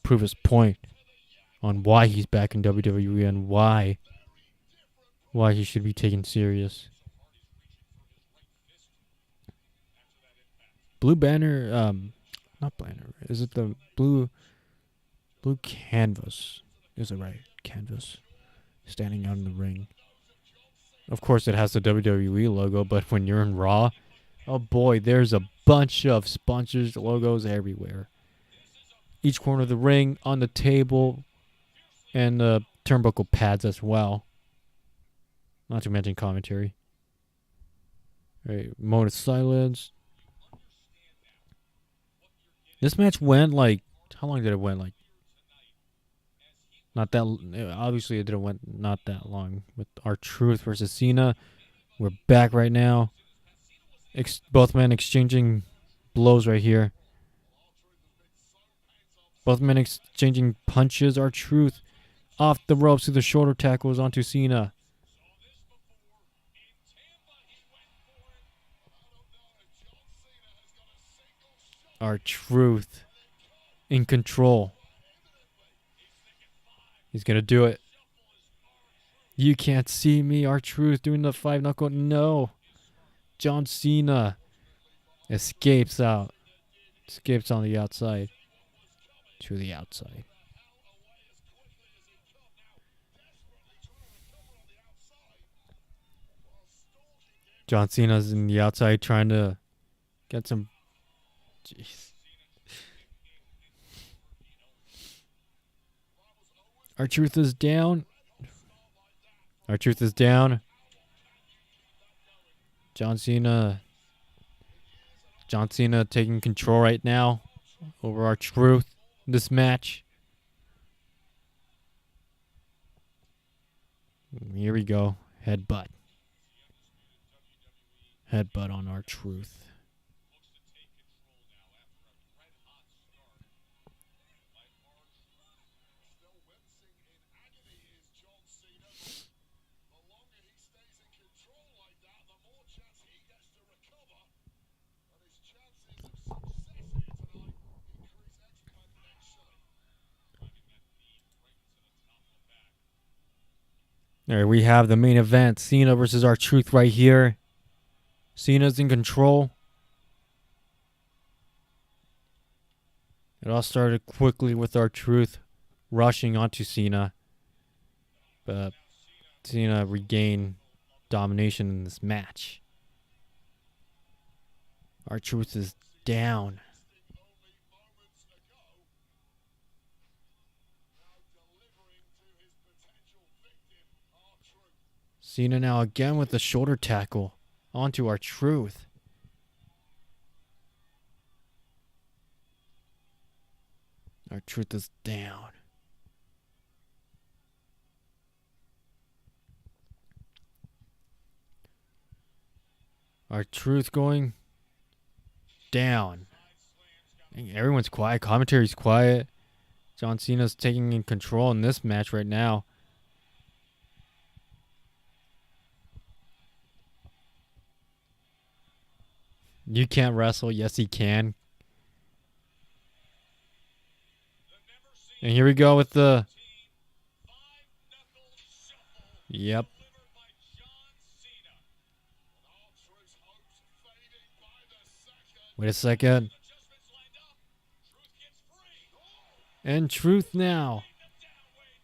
prove his point on why he's back in WWE and why he should be taken serious. Blue banner, not banner. Is it the blue canvas? Is it right? Canvas standing out in the ring. Of course, it has the WWE logo, but when you're in Raw, oh boy, there's a bunch of sponsors logos everywhere. Each corner of the ring, on the table, and the turnbuckle pads as well. Not to mention commentary. All right, moment of silence. This match went like, how long did it went? Like, not that. Obviously, it didn't went not that long with R-Truth versus Cena. We're back right now. Both men exchanging blows right here. Both men exchanging punches. R-Truth off the ropes to the shoulder tackles onto Cena. R-Truth in control. He's going to do it. You can't see me. R-Truth doing the 5-knuckle. No. John Cena escapes out. Escapes on the outside. To the outside. John Cena's in the outside trying to get some... Jeez. R-Truth is down. R-Truth is down. John Cena taking control right now over R-Truth in this match. Here we go. Headbutt. Headbutt on R-Truth. All right, we have the main event. Cena versus R-Truth right here. Cena's in control. It all started quickly with R-Truth rushing onto Cena. But Cena regained domination in this match. R-Truth is down. Cena now again with the shoulder tackle onto R-Truth. R-Truth is down. R-Truth going down. Everyone's quiet. Commentary's quiet. John Cena's taking in control in this match right now. You can't wrestle. Yes, he can. And here we go with the... Yep. Wait a second. And Truth now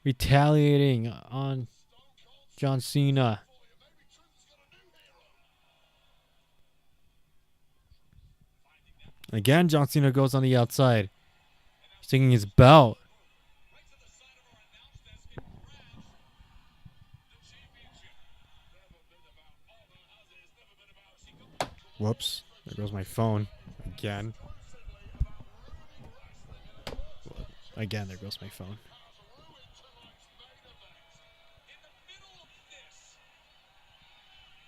retaliating on John Cena. Again, John Cena goes on the outside. He's taking his belt. Whoops. There goes my phone. Again. Again, there goes my phone.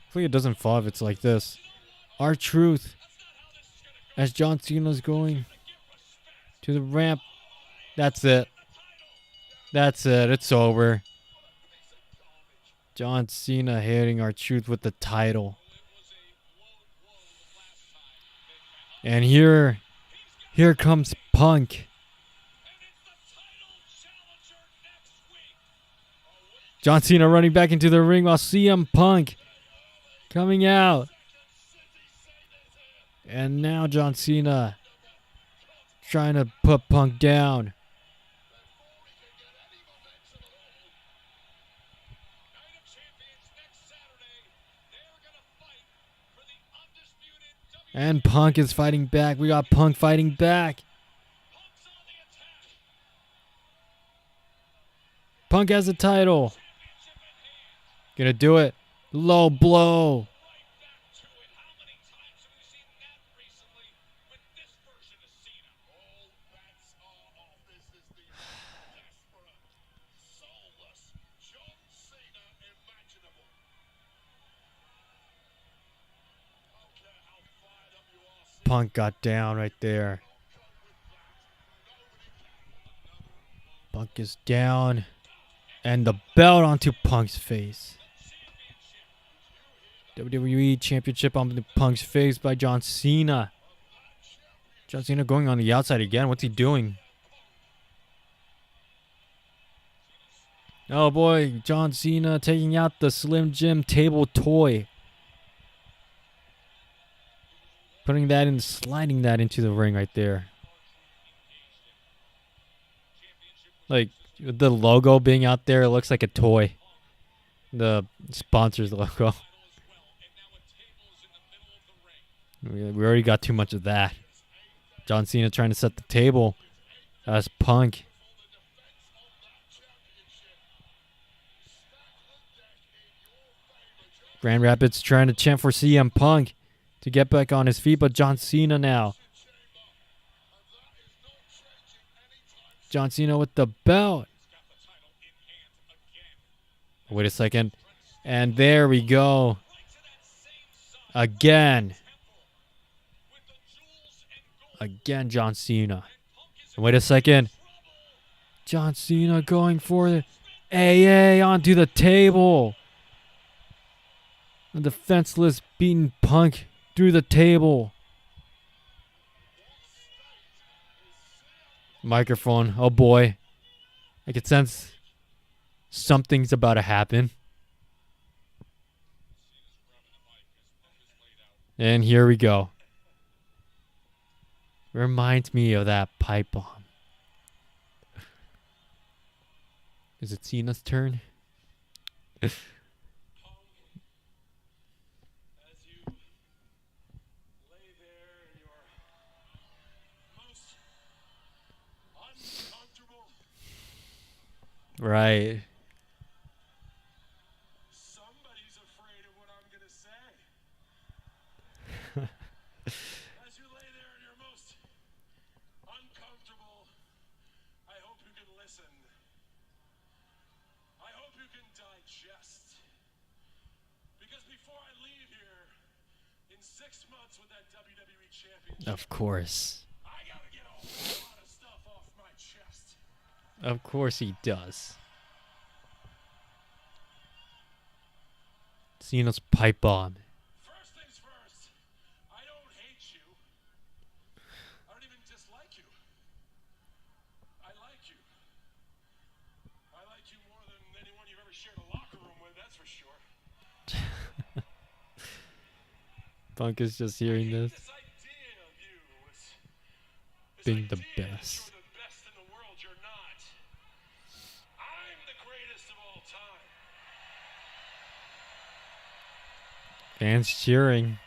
Hopefully it doesn't fall if it's like this. R-Truth. As John Cena's going to the ramp. That's it. That's it. It's over. John Cena hitting R-Truth with the title. And here comes Punk. John Cena running back into the ring while CM Punk coming out. And now John Cena trying to put Punk down. And Punk is fighting back. We got Punk fighting back. Punk has the title. Gonna do it. Low blow. Punk got down right there. Punk is down. And the belt onto Punk's face. WWE Championship on Punk's face by John Cena. John Cena going on the outside again. What's he doing? Oh boy, John Cena taking out the Slim Jim table toy. Putting that in, sliding that into the ring right there. Like, the logo being out there, it looks like a toy. The sponsor's logo. We already got too much of that. John Cena trying to set the table. That's Punk. Grand Rapids trying to chant for CM Punk to get back on his feet, but John Cena now. John Cena with the belt. Wait a second. And there we go. Again. Again, John Cena. And wait a second. John Cena going for the AA onto the table. The defenseless beating Punk through the table. Microphone. Oh boy. I can sense something's about to happen. And here we go. Reminds me of that pipe bomb. Is it Cena's turn? Right. Somebody's afraid of what I'm gonna say. As you lay there in your most uncomfortable, I hope you can listen. I hope you can digest. Because before I leave here, in 6 months with that WWE Championship, Of course. I gotta get a whole lot of stuff off my chest. Of course he does. Cena's pipe bomb. First things first, I don't hate you. I don't even dislike you. I like you. I like you more than anyone you've ever shared a locker room with, that's for sure. Punk is just hearing I hate this. this idea of you being the best. You're the best in the world. You're not. I'm the greatest of all time. Fans cheering.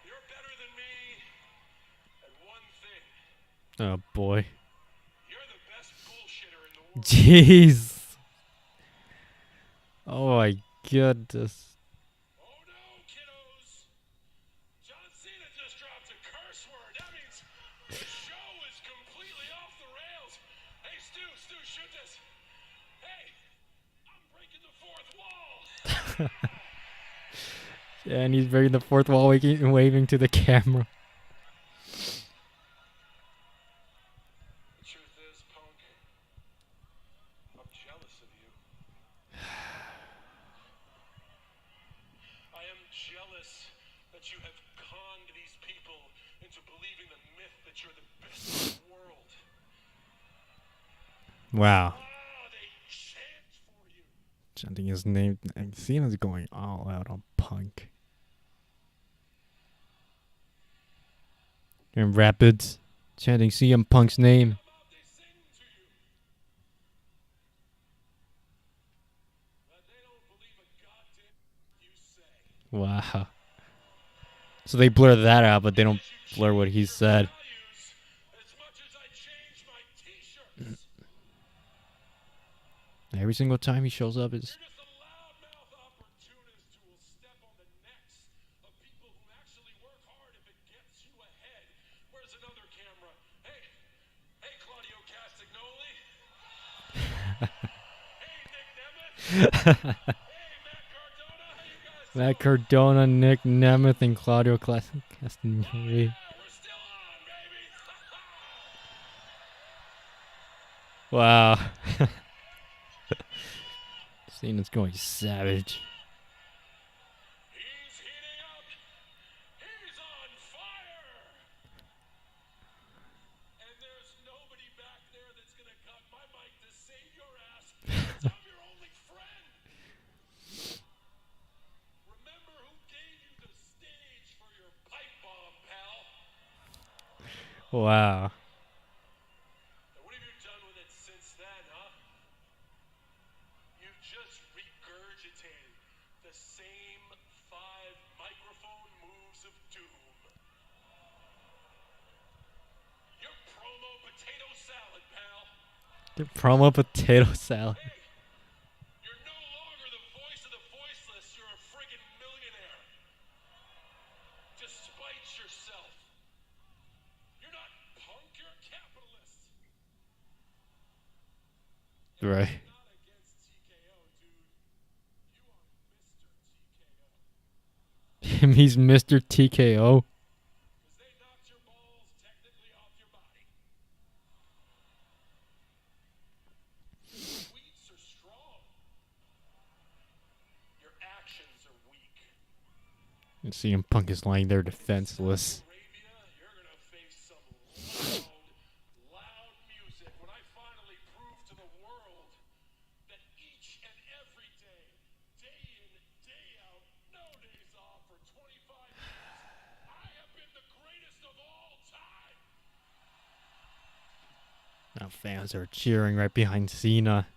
You're better than me at one thing. Oh boy. You're the best bullshitter in the world. Jeez. Oh my goodness. Oh no, kiddos. John Cena just dropped a curse word. That means the show is completely off the rails. Hey, Stu, shoot this. Hey, I'm breaking the fourth wall. And he's breaking the fourth wall, waving to the camera. The truth is, Punk, I'm jealous of you. I am jealous that you have conned these people into believing the myth that you're the best in the world. Wow. They chant for you. Chanting his name. And Cena's going all out on Punk. And Rapids chanting CM Punk's name. They sing to you. But they don't believe a goddamn you say. Wow. So they blur that out, but they don't blur what he said. Values as much as I change my t-shirts. Every single time he shows up, it's You're just a loudmouth opportunist who will step on the necks of people who actually work hard if it gets you ahead. Where's another camera? Hey, Claudio Castagnoli. Hey, Nick Nemeth. Hey, Matt Cardona. How you guys Matt doing? Cardona, Nick Nemeth, and Claudio Castagnoli. We're still on, baby. Wow. Cena's going savage. He's heating up. He's on fire. And there's nobody back there that's going to cut my mic to save your ass. I'm your only friend. Remember who gave you the stage for your pipe bomb, pal. Wow. And what have you done with it since then, huh? You've just regurgitated the same 5 microphone moves of doom. You're promo potato salad, pal. The promo potato salad. Hey, you're no longer the voice of the voiceless. You're a friggin' millionaire. Despite yourself. You're not Punk, you're a capitalist. Right. Not against TKO, dude. You are Mr. TKO. He's Mr. TKO. Because they knocked your balls technically off your body. Your tweets are strong. Your actions are weak. And CM Punk is lying there defenseless. Arabia, you're gonna face some loud music when I finally prove to the world that each and every day, day in, day out, no days off for 25 years, I have been the greatest of all time. Now fans are cheering right behind Cena.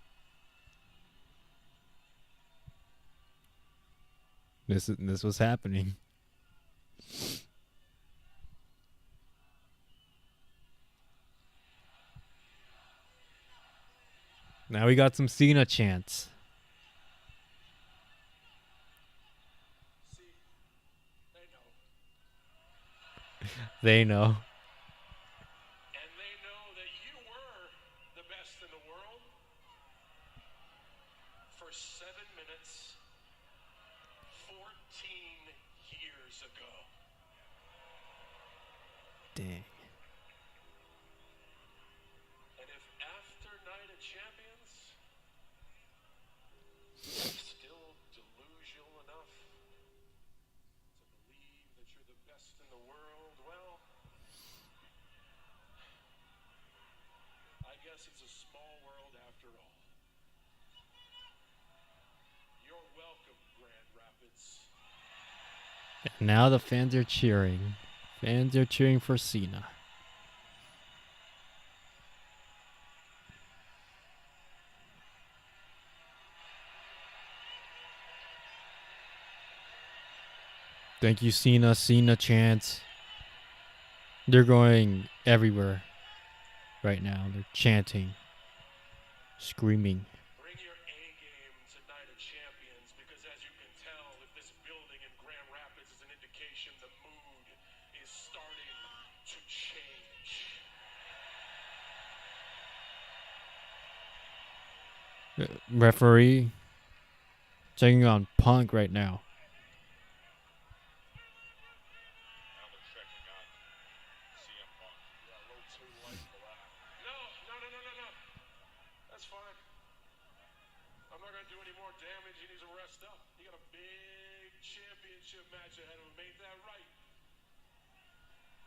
This was happening. Now we got some Cena chants. See, they know. They know. And they know that you were the best in the world for 7 minutes, 14 years ago. Dang. And if after Night of Champions, you're still delusional enough to believe that you're the best in the world, well, I guess it's a small world after all. You're welcome, Grand Rapids. And now the fans are cheering. Fans are cheering for Cena. Thank you, Cena. Cena chants. They're going everywhere right now. They're chanting, screaming. Bring your A game to Night of Champions, because as you can tell, if this building in Grand Rapids is an indication, the mood is starting to change. Referee checking on Punk right now. Now they're checking on CM Punk. Yeah, a little too late for that. No. That's fine. I'm not going to do any more damage. He needs to rest up. He got a big championship match ahead of him. Ain't that right?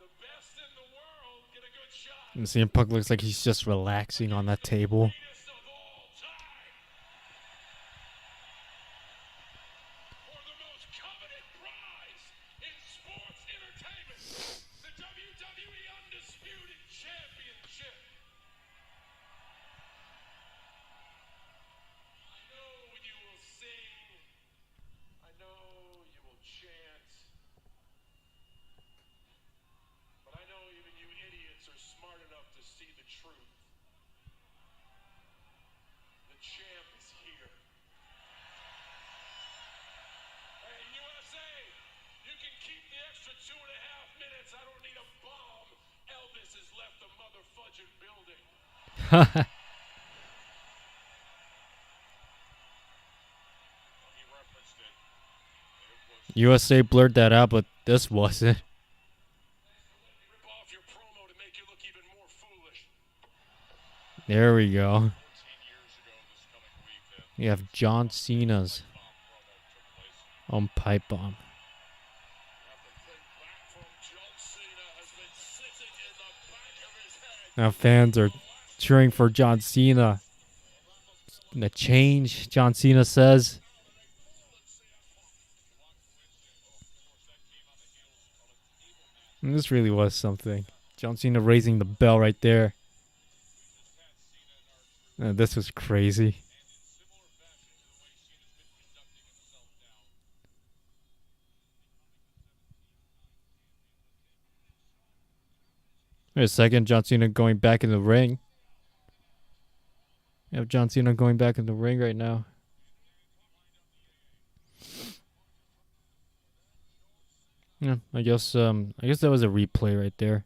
The best in the world get a good shot. And CM Punk looks like he's just relaxing on that table. Greatest of all time. For the most coveted prize in sports entertainment, the WWE Undisputed Championship. I know you will sing. I know you will chant. But I know even you idiots are smart enough to see the truth. The champ is here. Hey, USA, you can keep the extra 2.5 minutes. I don't need a bomb. Elvis has left the motherfudging building. He referenced it. It was USA blurred that out, but this wasn't. rip off your promo to make you look even more foolish. There we go. 14 years ago this coming week, that We have John Cena's bomb promo took place. on Pipe Bomb. Everything back from John Cena has been sitting in the back of his head. Now fans are cheering for John Cena. The change, John Cena says. And this really was something. John Cena raising the bell right there. This was crazy. Wait a second, John Cena going back in the ring. We have John Cena going back in the ring right now. Yeah, I guess that was a replay right there.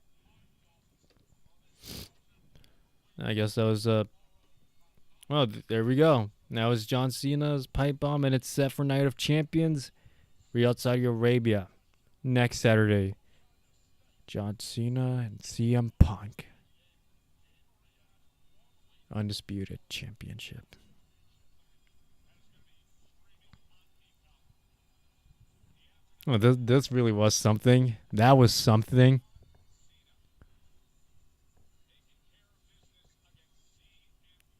I guess that was well, there we go. Now it's John Cena's Pipe Bomb, and it's set for Night of Champions, Riyadh, Saudi Arabia, next Saturday. John Cena and CM Punk. Undisputed Championship. Oh, this really was something. That was something.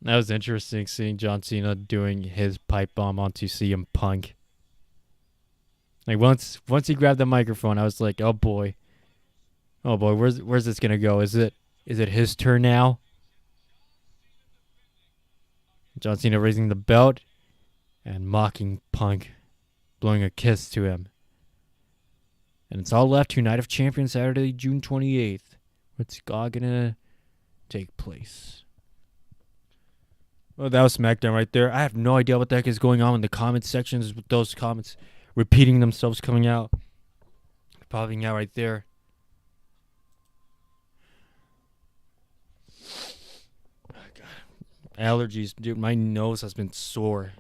That was interesting seeing John Cena doing his pipe bomb onto CM Punk. Like once he grabbed the microphone, I was like, "Oh boy, where's this gonna go? Is it his turn now?" John Cena raising the belt and mocking Punk, blowing a kiss to him. And it's all left to Night of Champions, Saturday, June 28th. What's all gonna take place? Well, that was Smackdown right there. I have no idea what the heck is going on in the comment sections with those comments repeating themselves, coming out, popping out right there. Oh, God. Allergies, dude. My nose has been sore.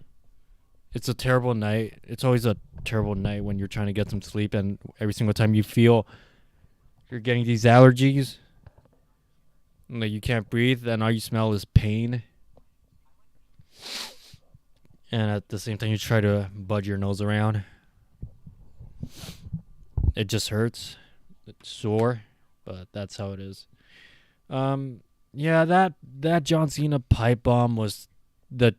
It's a terrible night. It's always a terrible night when you're trying to get some sleep, and every single time you feel you're getting these allergies, and like you can't breathe, and all you smell is pain. And at the same time, you try to budge your nose around. It just hurts. It's sore, but that's how it is. Yeah, that John Cena pipe bomb was I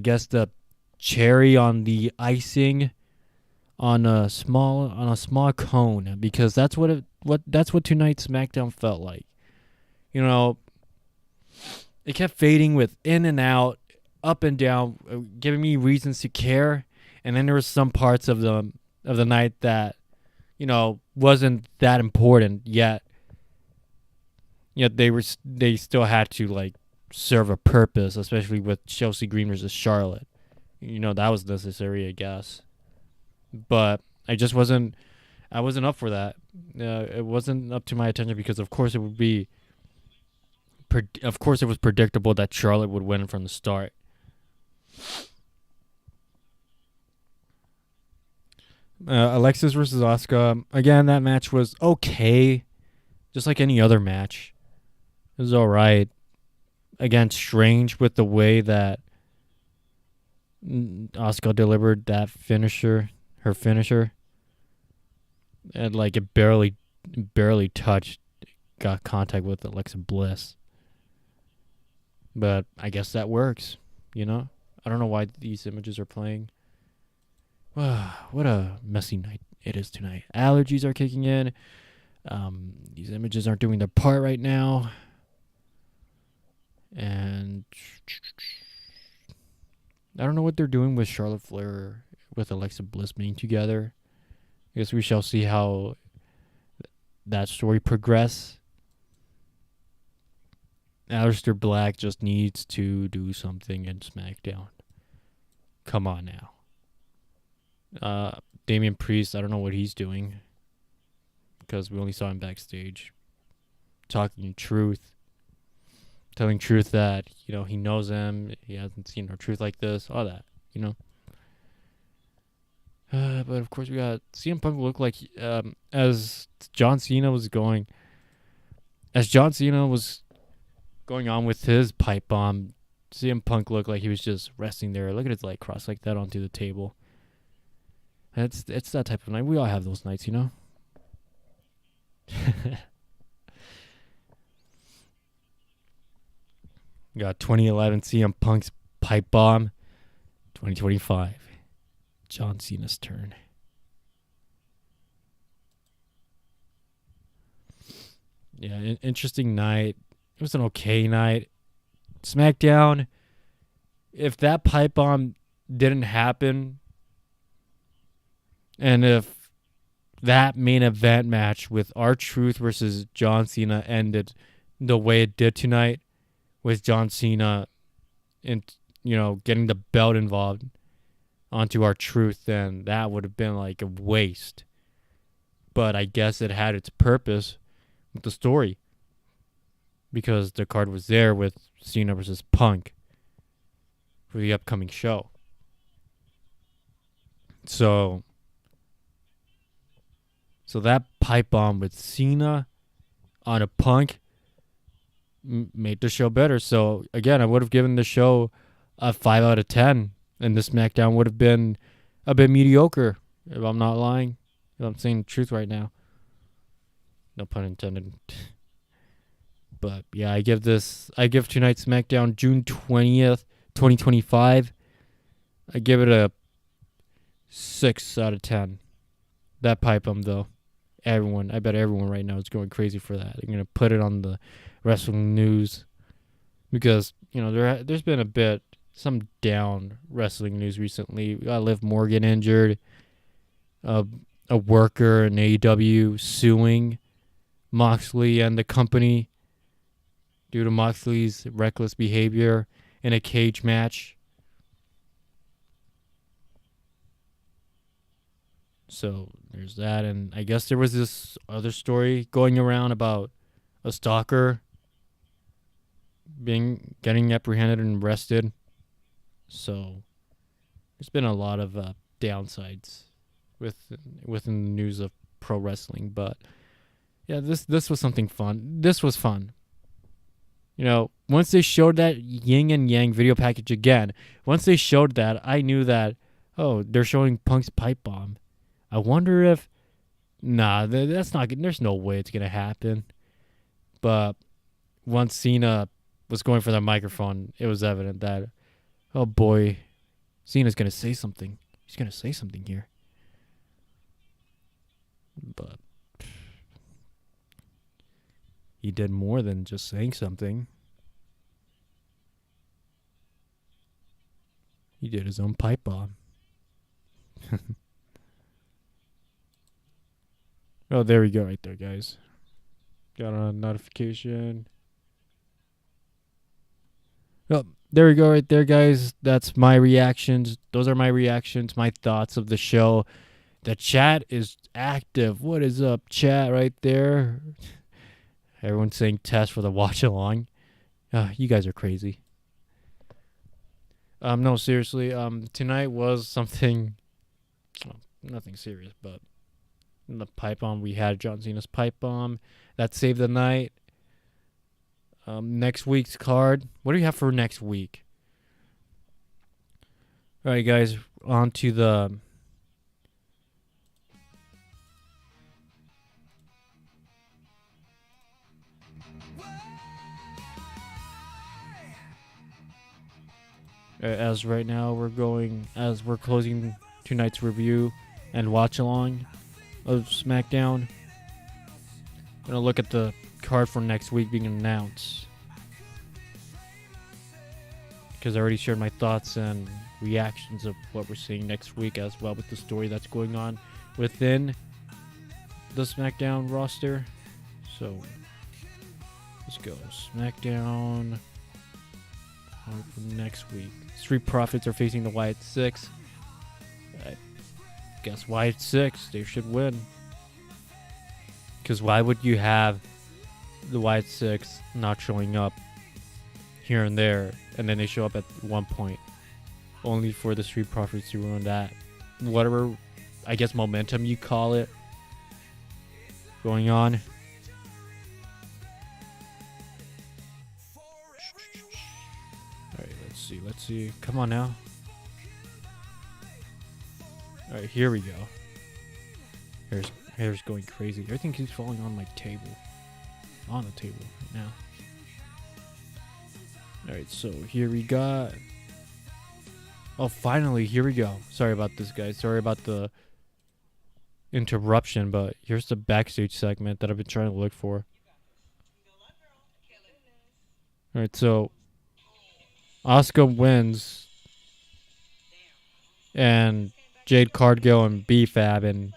guess, the cherry on the icing on a small cone, because that's what tonight's SmackDown felt like. You know, it kept fading with in and out, up and down, giving me reasons to care. And then there were some parts of the night that, wasn't that important yet. Yet they still had to like serve a purpose, especially with Chelsea Green versus Charlotte. That was necessary, I guess. But I wasn't up for that. It wasn't up to my attention because of course it would be. Of course, it was predictable that Charlotte would win from the start. Alexis versus Asuka. Again, that match was okay. Just like any other match. It was alright. Again, strange with the way that Asuka delivered that her finisher. And like it barely got contact with Alexa Bliss. But I guess that works, I don't know why these images are playing. What a messy night it is tonight. Allergies are kicking in. These images aren't doing their part right now. And I don't know what they're doing with Charlotte Flair with Alexa Bliss being together. I guess we shall see how that story progresses. Aleister Black just needs to do something in SmackDown. Come on now. Damian Priest, I don't know what he's doing. Because we only saw him backstage. Talking truth. Telling truth that, he knows him. He hasn't seen no truth like this. All that, But of course we got CM Punk look like, as John Cena was going on with his pipe bomb, CM Punk looked like he was just resting there. Look at his leg crossed like that onto the table. It's that type of night. We all have those nights, Got 2011 CM Punk's pipe bomb. 2025, John Cena's turn. Yeah, interesting night. It was an okay night. SmackDown, if that pipe bomb didn't happen, and if that main event match with R-Truth versus John Cena ended the way it did tonight, with John Cena and getting the belt involved onto R-Truth, then that would have been like a waste. But I guess it had its purpose with the story. Because the card was there with Cena versus Punk for the upcoming show. So that pipe bomb with Cena on a Punk made the show better. So again, I would have given the show a 5 out of 10, and this SmackDown would have been a bit mediocre, if I'm not lying. If I'm saying the truth right now. No pun intended. But yeah, I give tonight's SmackDown June 20th, 2025. I give it a 6 out of 10. That pipe bomb though. I bet everyone right now is going crazy for that. They're going to put it on the wrestling news because, there's been some down wrestling news recently. We got Liv Morgan injured, a worker in AEW suing Moxley and the company due to Moxley's reckless behavior in a cage match. So there's that, and I guess there was this other story going around about a stalker getting apprehended and arrested. So there's been a lot of downsides within the news of pro wrestling, but yeah, this was something fun. This was fun. Once they showed that yin and yang video package again, once they showed that, I knew that, they're showing Punk's pipe bomb. I wonder if, that's not good. There's no way it's going to happen. But once Cena was going for the microphone, it was evident that, oh boy, Cena's going to say something. He's going to say something here. But he did more than just saying something. He did his own pipe bomb. Oh, there we go right there, guys. Got a notification. Oh, there we go right there, guys. That's my reactions. Those are my reactions, my thoughts of the show. The chat is active. What is up, chat, right there? Everyone's saying test for the watch along. You guys are crazy. No, seriously. Tonight was something, nothing serious, but in the pipe bomb we had John Cena's pipe bomb that saved the night. Next week's card. What do you have for next week? All right, guys. On to the. As right now as we're closing tonight's review and watch along of SmackDown. Gonna look at the card for next week being announced, because I already shared my thoughts and reactions of what we're seeing next week, as well with the story that's going on within the SmackDown roster. So let's go SmackDown for next week. Street Profits are facing the Wyatt Six. I guess Wyatt Six, they should win. Because why would you have the Wyatt Six not showing up here and there, and then they show up at one point, only for the Street Profits to ruin that, whatever, I guess, momentum you call it, going on. Alright, let's see. Come on now. Alright, here we go. Hair's going crazy. Everything keeps falling on my table. On the table right now. Alright, so here we got. Oh, finally, here we go. Sorry about this, guys. Sorry about the interruption, but here's the backstage segment that I've been trying to look for. Alright, so Asuka wins, and Jade Cargill and B-Fab, and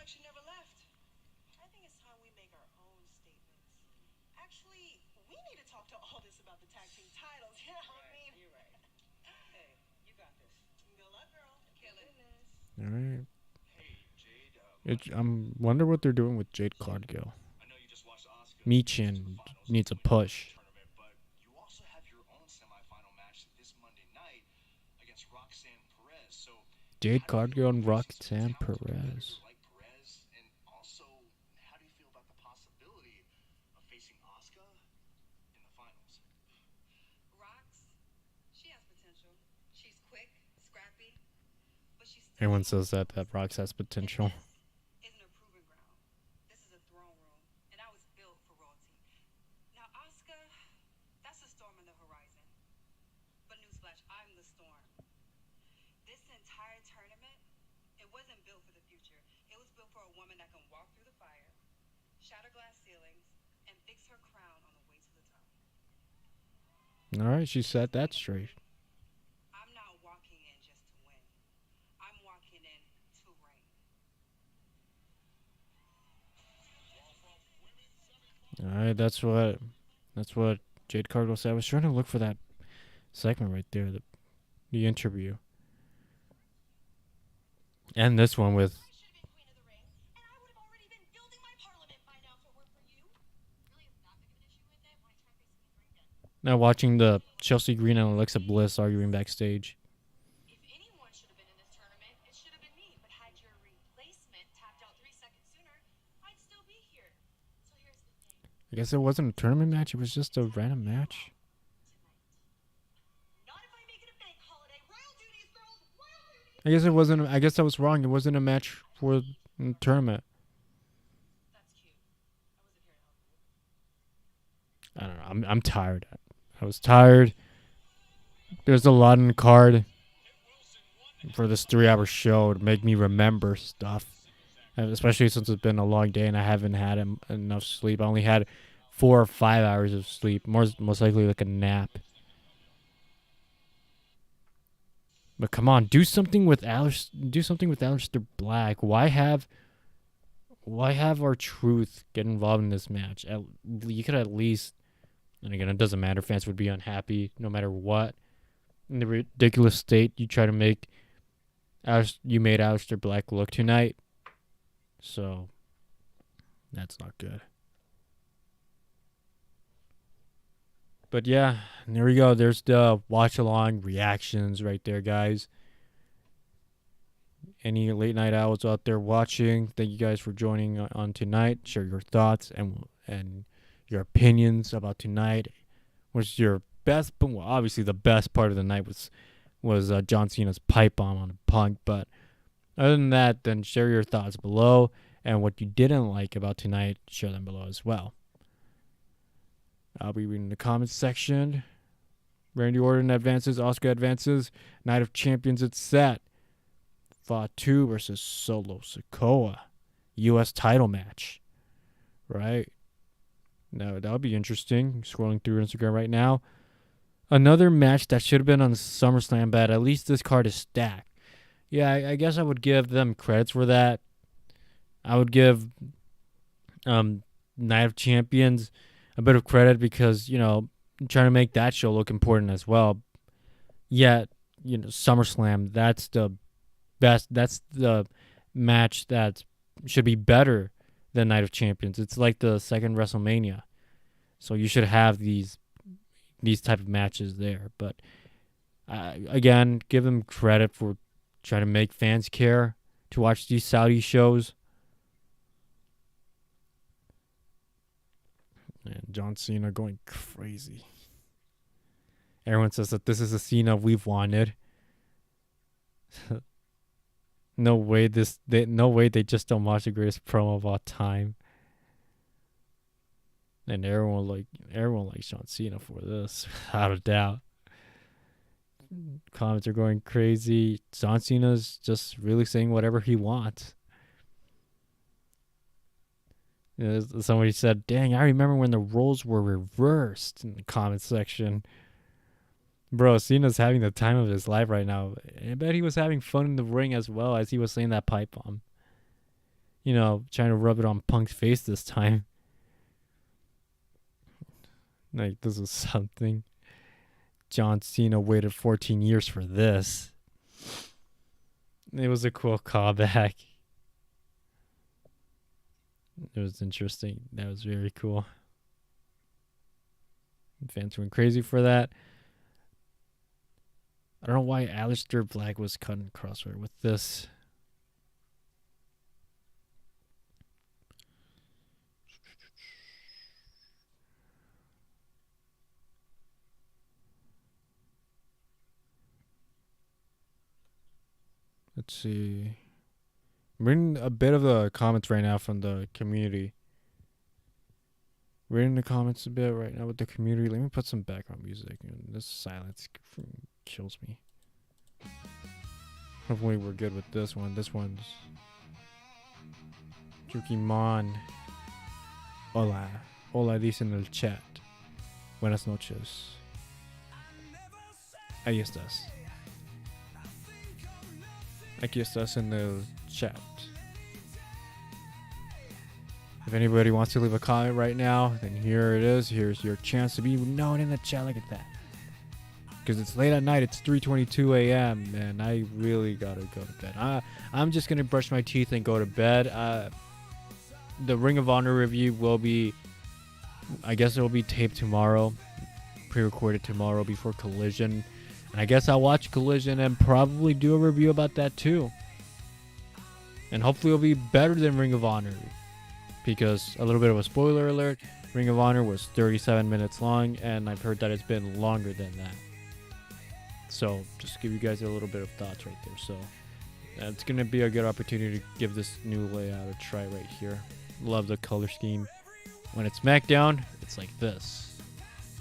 alright. I'm wonder what they're doing with Jade Cargill. Michin needs a push. Jade Cargill and Roxanne Perez. Everyone says that Rox has potential. All right, she set that straight. I'm not walking in just to win. I'm walking in to reign. All right, that's what Jade Cargill said. I was trying to look for that segment right there, the interview, and this one with. Now watching the Chelsea Green and Alexa Bliss arguing backstage. If anyone should have been in this tournament, it should have been me. But had your replacement tapped out 3 seconds sooner, I'd still be here. So here's the thing. I guess it wasn't a tournament match. It was just a random match. Not if I make it a bank holiday. Royal duties, girls. Royal duties. I guess it wasn't. I guess I was wrong. It wasn't a match for the tournament. That's cute. I wasn't here to help you. I don't know. I'm tired. I was tired. There's a lot in the card for this 3-hour show to make me remember stuff, and especially since it's been a long day and I haven't had enough sleep. I only had 4 or 5 hours of sleep, most likely like a nap. But come on, do something with Aleister Black. Why have our truth get involved in this match? You could at least, and again, it doesn't matter. Fans would be unhappy no matter what. In the ridiculous state you try to make, you made Aleister Black look tonight. So that's not good. But yeah, there we go. There's the watch along reactions right there, guys. Any late night owls out there watching, thank you guys for joining on tonight. Share your thoughts and your opinions about tonight. What's your best? Well, obviously the best part of the night was John Cena's pipe bomb on Punk. But other than that, then share your thoughts below, and what you didn't like about tonight, share them below as well. I'll be reading the comments section. Randy Orton advances. Asuka advances. Night of Champions, it's set. Fatu versus Solo Sikoa. U.S. title match. Right? No, that'll be interesting. Scrolling through Instagram right now. Another match that should have been on SummerSlam, but at least this card is stacked. Yeah, I guess I would give them credits for that. I would give Night of Champions a bit of credit because, trying to make that show look important as well. Yet, SummerSlam, that's the best. That's the match that should be better than Night of Champions. It's like the second WrestleMania. So you should have these type of matches there. But, again, give them credit for trying to make fans care to watch these Saudi shows. And John Cena going crazy. Everyone says that this is a Cena we've wanted. No way they just don't watch the greatest promo of all time. And everyone likes John Cena for this, without a doubt. Comments are going crazy. John Cena's just really saying whatever he wants. Somebody said, dang, I remember when the roles were reversed, in the comment section. Bro, Cena's having the time of his life right now. I bet he was having fun in the ring as well as he was saying that pipe bomb. Trying to rub it on Punk's face this time. Like, this is something. John Cena waited 14 years for this. It was a cool callback. It was interesting. That was very cool. Fans went crazy for that. I don't know why Aleister Black was cutting crossword with this. Let's see. I'm reading a bit of the comments right now from the community. Reading the comments a bit right now with the community. Let me put some background music. This silence kills me. Hopefully we're good with this one. This one's Yukimon. Hola. Hola dice en el chat. Buenas noches. Ahí estás. Aquí estás en el chat. If anybody wants to leave a comment right now, then here it is. Here's your chance to be known in the chat. Look at that. Because it's late at night. It's 3:22 a.m. and I really gotta go to bed. I'm just gonna brush my teeth and go to bed. The Ring of Honor review will be, I guess it will be taped tomorrow, pre-recorded tomorrow before Collision. And I guess I'll watch Collision and probably do a review about that too. And hopefully it'll be better than Ring of Honor. Because, a little bit of a spoiler alert, Ring of Honor was 37 minutes long, and I've heard that it's been longer than that. So, just give you guys a little bit of thoughts right there. So, it's going to be a good opportunity to give this new layout a try right here. Love the color scheme. When it's Smackdown, it's like this.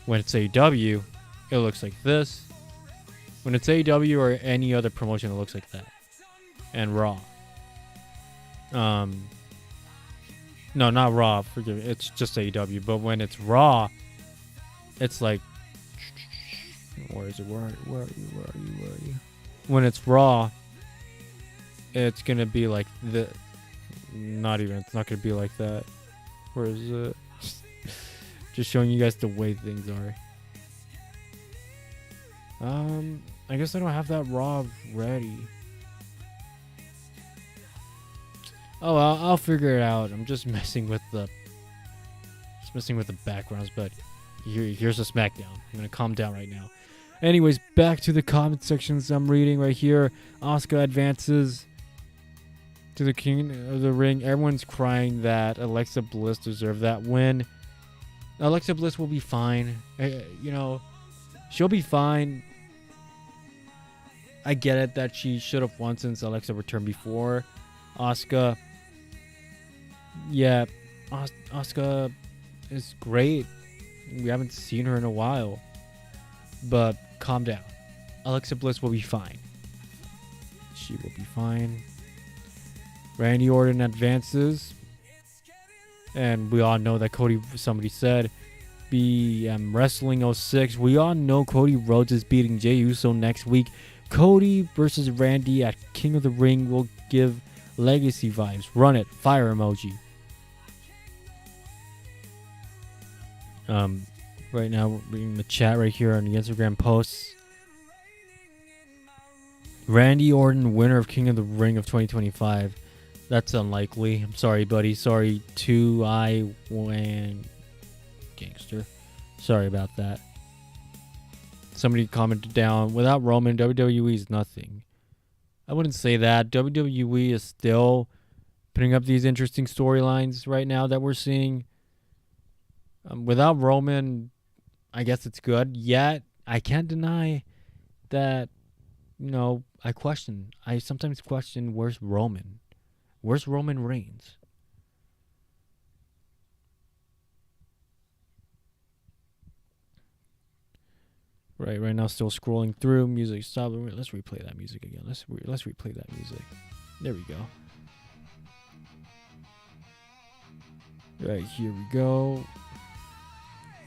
When it's AEW, it looks like this. When it's AEW or any other promotion, it looks like that. And Raw. No, not Raw. Forgive me. It's just AEW. But when it's Raw, it's like... Where is it? Where are you? when it's Raw, it's gonna be like the. Not even. It's not gonna be like that. Where is it? Just showing you guys the way things are. I guess I don't have that Raw ready. Oh, I'll figure it out. I'm just messing with the backgrounds, but here's a SmackDown. I'm gonna calm down right now. Anyways, back to the comment sections I'm reading right here. Asuka advances to the King of the Ring. Everyone's crying that Alexa Bliss deserved that win. Alexa Bliss will be fine. She'll be fine. I get it that she should have won since Alexa returned before Asuka. Yeah, Asuka is great. We haven't seen her in a while. But calm down. Alexa Bliss will be fine. She will be fine. Randy Orton advances. And we all know that somebody said, BM Wrestling 06. We all know Cody Rhodes is beating Jey Uso next week. Cody versus Randy at King of the Ring will give legacy vibes. Run it. Fire emoji. Right now we're reading the chat right here on the Instagram posts. Randy Orton, winner of King of the Ring of 2025. That's unlikely. I'm sorry, buddy. Sorry, 2I Wan Gangster. Sorry about that. Somebody commented down, without Roman, WWE is nothing. I wouldn't say that. WWE is still putting up these interesting storylines right now that we're seeing. Without Roman, I guess it's good. Yet, I can't deny that, I sometimes question, where's Roman? Where's Roman Reigns? Right now, still scrolling through. Music stop. Let's replay that music again. Let's replay that music. There we go. Right, here we go.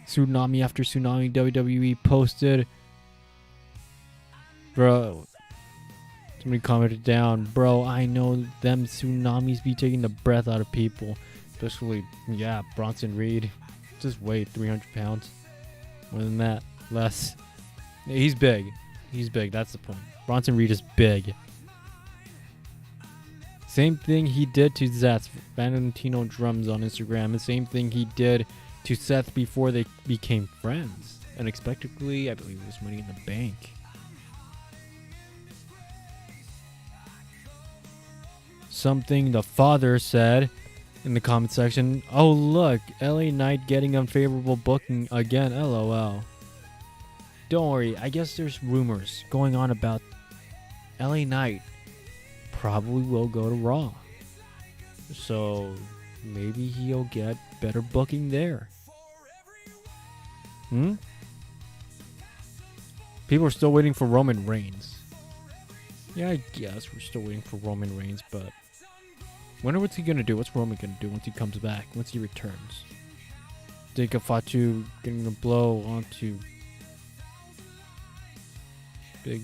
Tsunami after tsunami. WWE posted. Bro. Somebody commented down. Bro, I know them tsunamis be taking the breath out of people. Especially, Bronson Reed. Just weighed 300 pounds. More than that. Less. He's big. That's the point. Bronson Reed is big. Same thing he did to Seth. Valentino Drums on Instagram. The same thing he did to Seth before they became friends. Unexpectedly, I believe it was Money in the Bank. Something the father said in the comment section. Oh, look. LA Knight getting unfavorable booking again. LOL. Don't worry, I guess there's rumors going on about LA Knight probably will go to Raw. So maybe he'll get better booking there. People are still waiting for Roman Reigns. Yeah, I guess we're still waiting for Roman Reigns, but wonder what's he gonna do? What's Roman gonna do once he comes back? Once he returns? Jacob Fatu getting a blow onto Big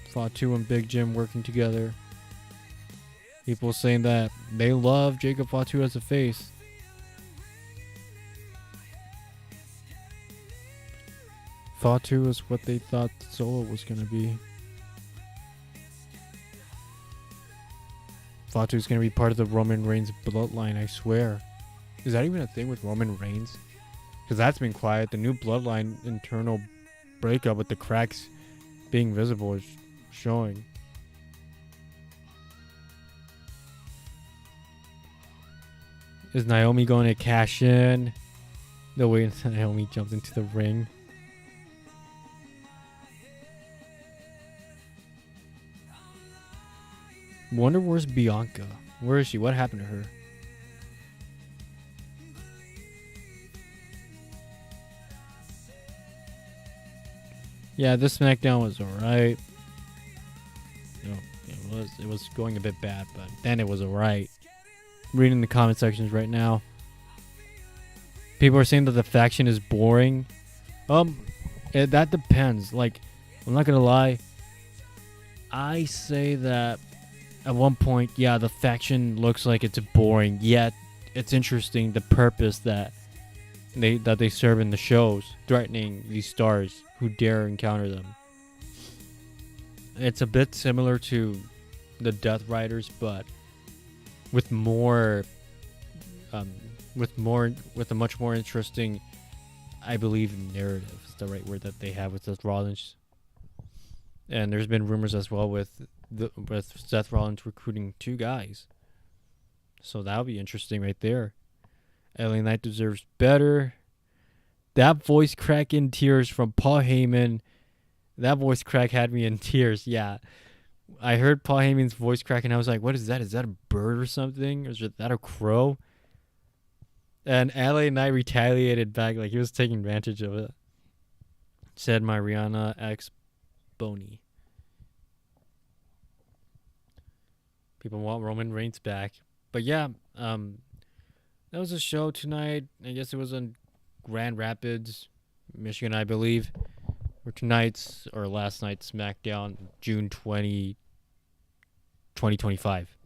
Fatu and Big Jim working together. People saying that they love Jacob Fatu as a face. Fatu is what they thought Solo was going to be. Fatu is going to be part of the Roman Reigns bloodline, I swear. Is that even a thing with Roman Reigns? Because that's been quiet. The new bloodline internal breakup with the cracks being visible is showing. Is Naomi going to cash in? The way Naomi jumped into the ring. Wonder where's Bianca? Where is she? What happened to her? Yeah, this SmackDown was alright. It was going a bit bad, but then it was alright. Reading the comment sections right now. People are saying that the faction is boring. That depends. Like, I'm not gonna lie. I say that at one point, yeah, the faction looks like it's boring. Yet it's interesting the purpose that they serve in the shows, threatening these stars who dare encounter them. It's a bit similar to the Death Riders, but with more, with a much more interesting, I believe, narrative is the right word that they have with Seth Rollins. And there's been rumors as well with Seth Rollins recruiting 2 guys, so that'll be interesting right there. LA Knight deserves better. That voice crack in tears from Paul Heyman. That voice crack had me in tears. Yeah. I heard Paul Heyman's voice crack and I was like, what is that? Is that a bird or something? Or is that a crow? And LA Knight retaliated back like he was taking advantage of it. Said my Rihanna ex Boney. People want Roman Reigns back. But yeah, that was a show tonight. I guess it was in Grand Rapids, Michigan, I believe. Or tonight's or last night's SmackDown, June 2025.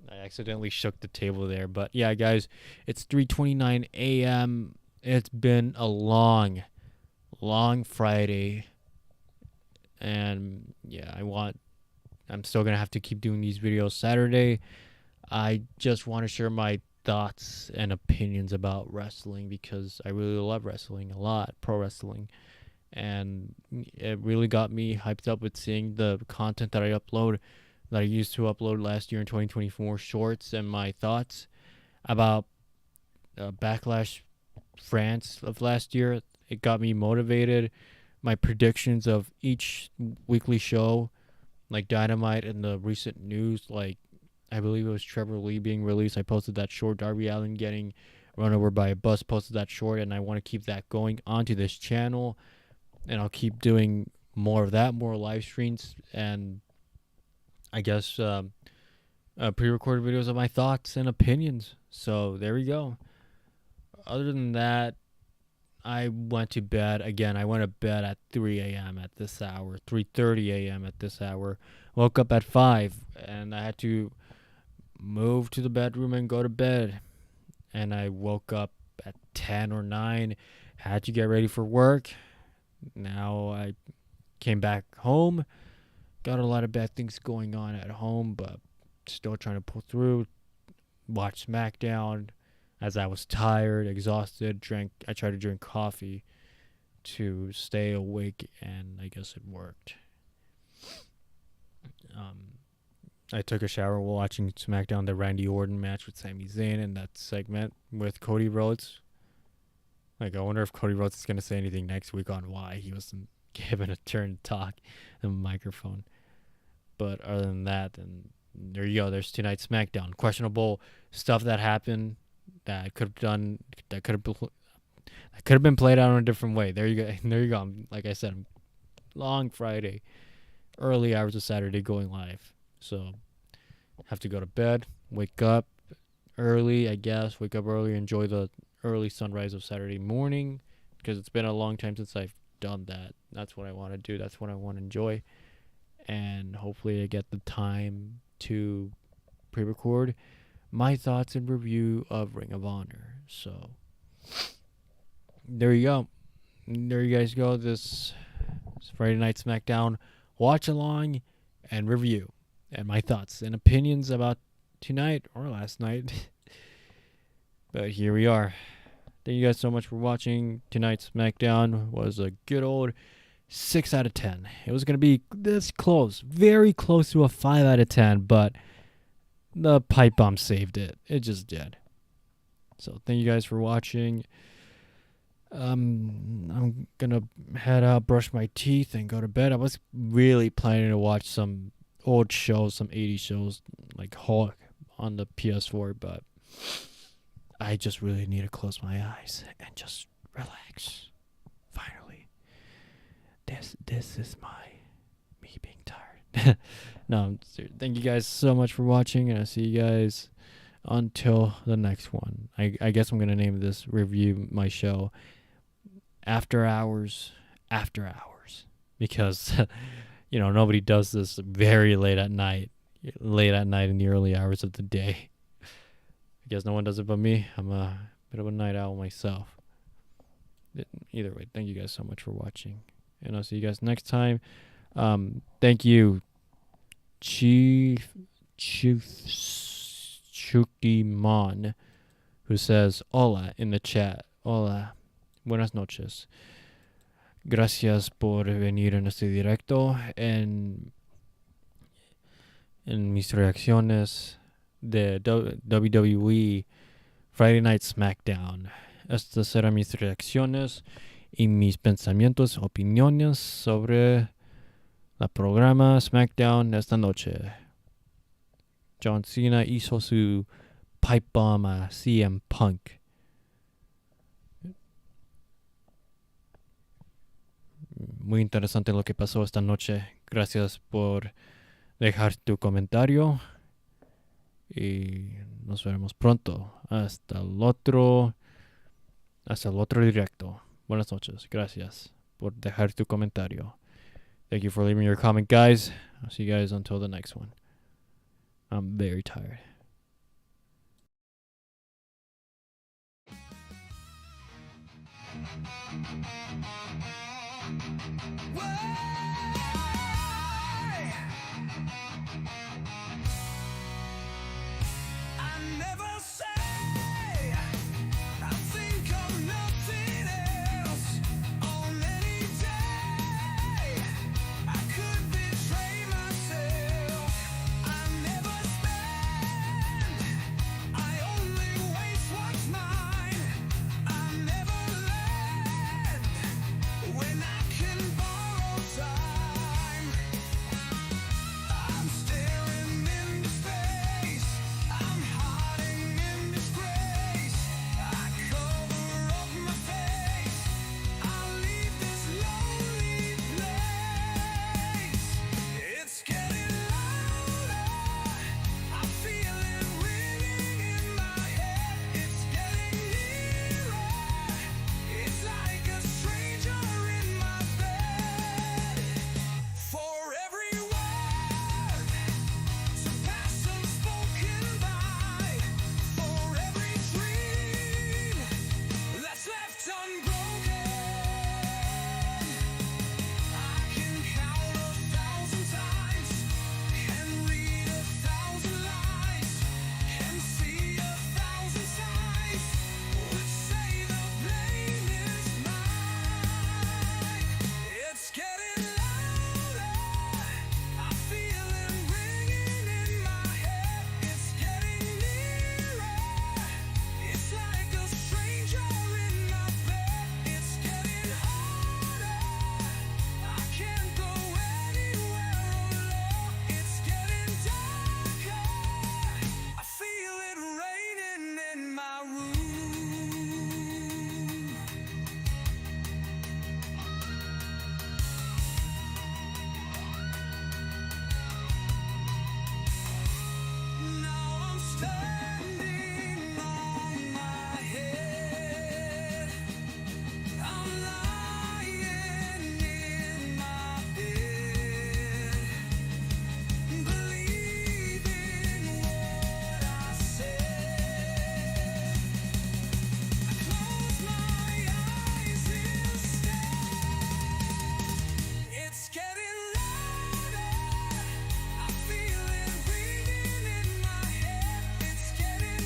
I accidentally shook the table there. But yeah, guys, it's 3:29 a.m. It's been a long Friday. And yeah, I'm still going to have to keep doing these videos Saturday. I just want to share my thoughts and opinions about wrestling because I really love wrestling a lot, pro wrestling. And it really got me hyped up with seeing the content that I used to upload last year in 2024, shorts and my thoughts about Backlash France of last year. It got me motivated. My predictions of each weekly show, like Dynamite and the recent news, like I believe it was Trevor Lee being released. I posted that short. Darby Allin getting run over by a bus, posted that short, and I want to keep that going onto this channel. And I'll keep doing more of that, more live streams, and I guess pre-recorded videos of my thoughts and opinions. So there we go. Other than that, I went to bed. Again, I went to bed at 3 a.m. at this hour, 3:30 a.m. at this hour. Woke up at 5, and I had to move to the bedroom and go to bed. And I woke up at 10 or 9, had to get ready for work. Now I came back home, got a lot of bad things going on at home, but still trying to pull through. Watched SmackDown as I was tired, exhausted. I tried to drink coffee to stay awake, and I guess it worked. I took a shower while watching SmackDown, the Randy Orton match with Sami Zayn, and that segment with Cody Rhodes. Like, I wonder if Cody Rhodes is going to say anything next week on why he wasn't given a turn to talk in the microphone. But other than that, then there you go. There's tonight's SmackDown. Questionable stuff that happened that could have been played out in a different way. There you go. There you go. Like I said, long Friday, early hours of Saturday going live. So have to go to bed, wake up early, I guess. Wake up early, enjoy the early sunrise of Saturday morning because it's been a long time since I've done that. That's what I want to do. That's what I want to enjoy. And hopefully I get the time to pre-record my thoughts and review of Ring of Honor. So there you go. There you guys go. This Friday night SmackDown watch along and review and my thoughts and opinions about tonight or last night. But here we are. Thank you guys so much for watching. Tonight's SmackDown was a good old 6 out of 10. It was going to be this close, very close to a 5 out of 10, but the pipe bomb saved it. It just did. So thank you guys for watching. I'm going to head out, brush my teeth, and go to bed. I was really planning to watch some old shows, some 80s shows, like Hulk on the PS4, but I just really need to close my eyes and just relax. Finally. This is me being tired. No, thank you guys so much for watching, and I'll see you guys until the next one. I guess I'm going to name this review my show After Hours after hours because, nobody does this very late at night in the early hours of the day. I guess no one does it but me. I'm a bit of a night owl myself. Either way, thank you guys so much for watching. And I'll see you guys next time. Thank you, Chief Shukimon, who says hola in the chat. Hola. Buenas noches. Gracias por venir en este directo. En mis reacciones de WWE Friday Night Smackdown. Estas serán mis reacciones y mis pensamientos, opiniones sobre la programa Smackdown esta noche. John Cena hizo su pipe bomb a CM Punk. Muy interesante lo que pasó esta noche. Gracias por dejar tu comentario. Y nos veremos pronto. Hasta el otro directo. Buenas noches. Gracias por dejar tu comentario. Thank you for leaving your comment, guys. I'll see you guys until the next one. I'm very tired.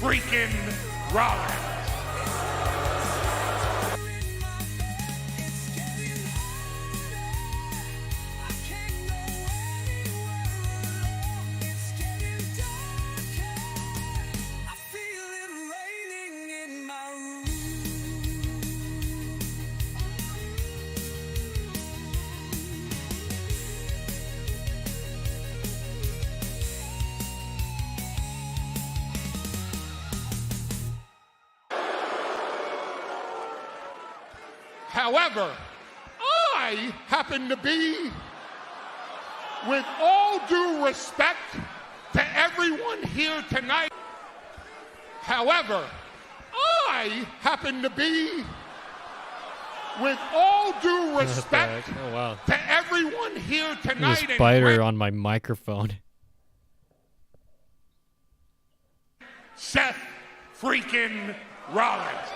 Freaking Rollins. However, I happen to be, with all due respect to everyone here tonight, however, I happen to be, with all due respect Oh wow. to everyone here There's tonight a in spider Grand on my microphone. Seth freaking Rollins.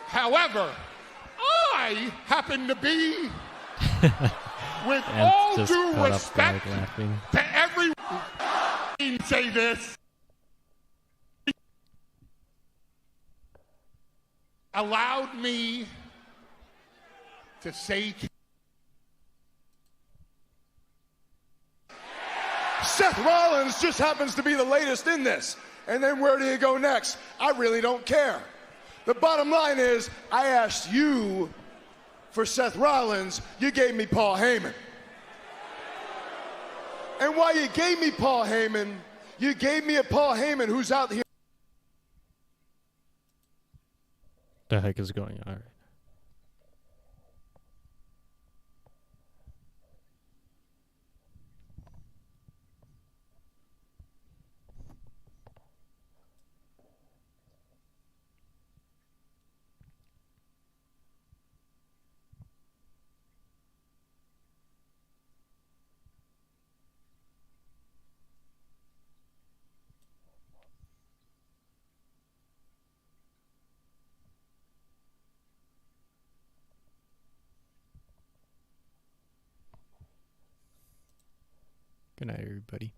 However, I happen to be, with And all just due cut up respect Greg laughing. to everyone, say this, allowed me to say Seth Rollins just happens to be the latest in this. And then where do you go next? I really don't care. The bottom line is, I asked you for Seth Rollins, you gave me Paul Heyman. And while you gave me Paul Heyman, you gave me a Paul Heyman who's out here. The heck is going on? All right. Good night, everybody.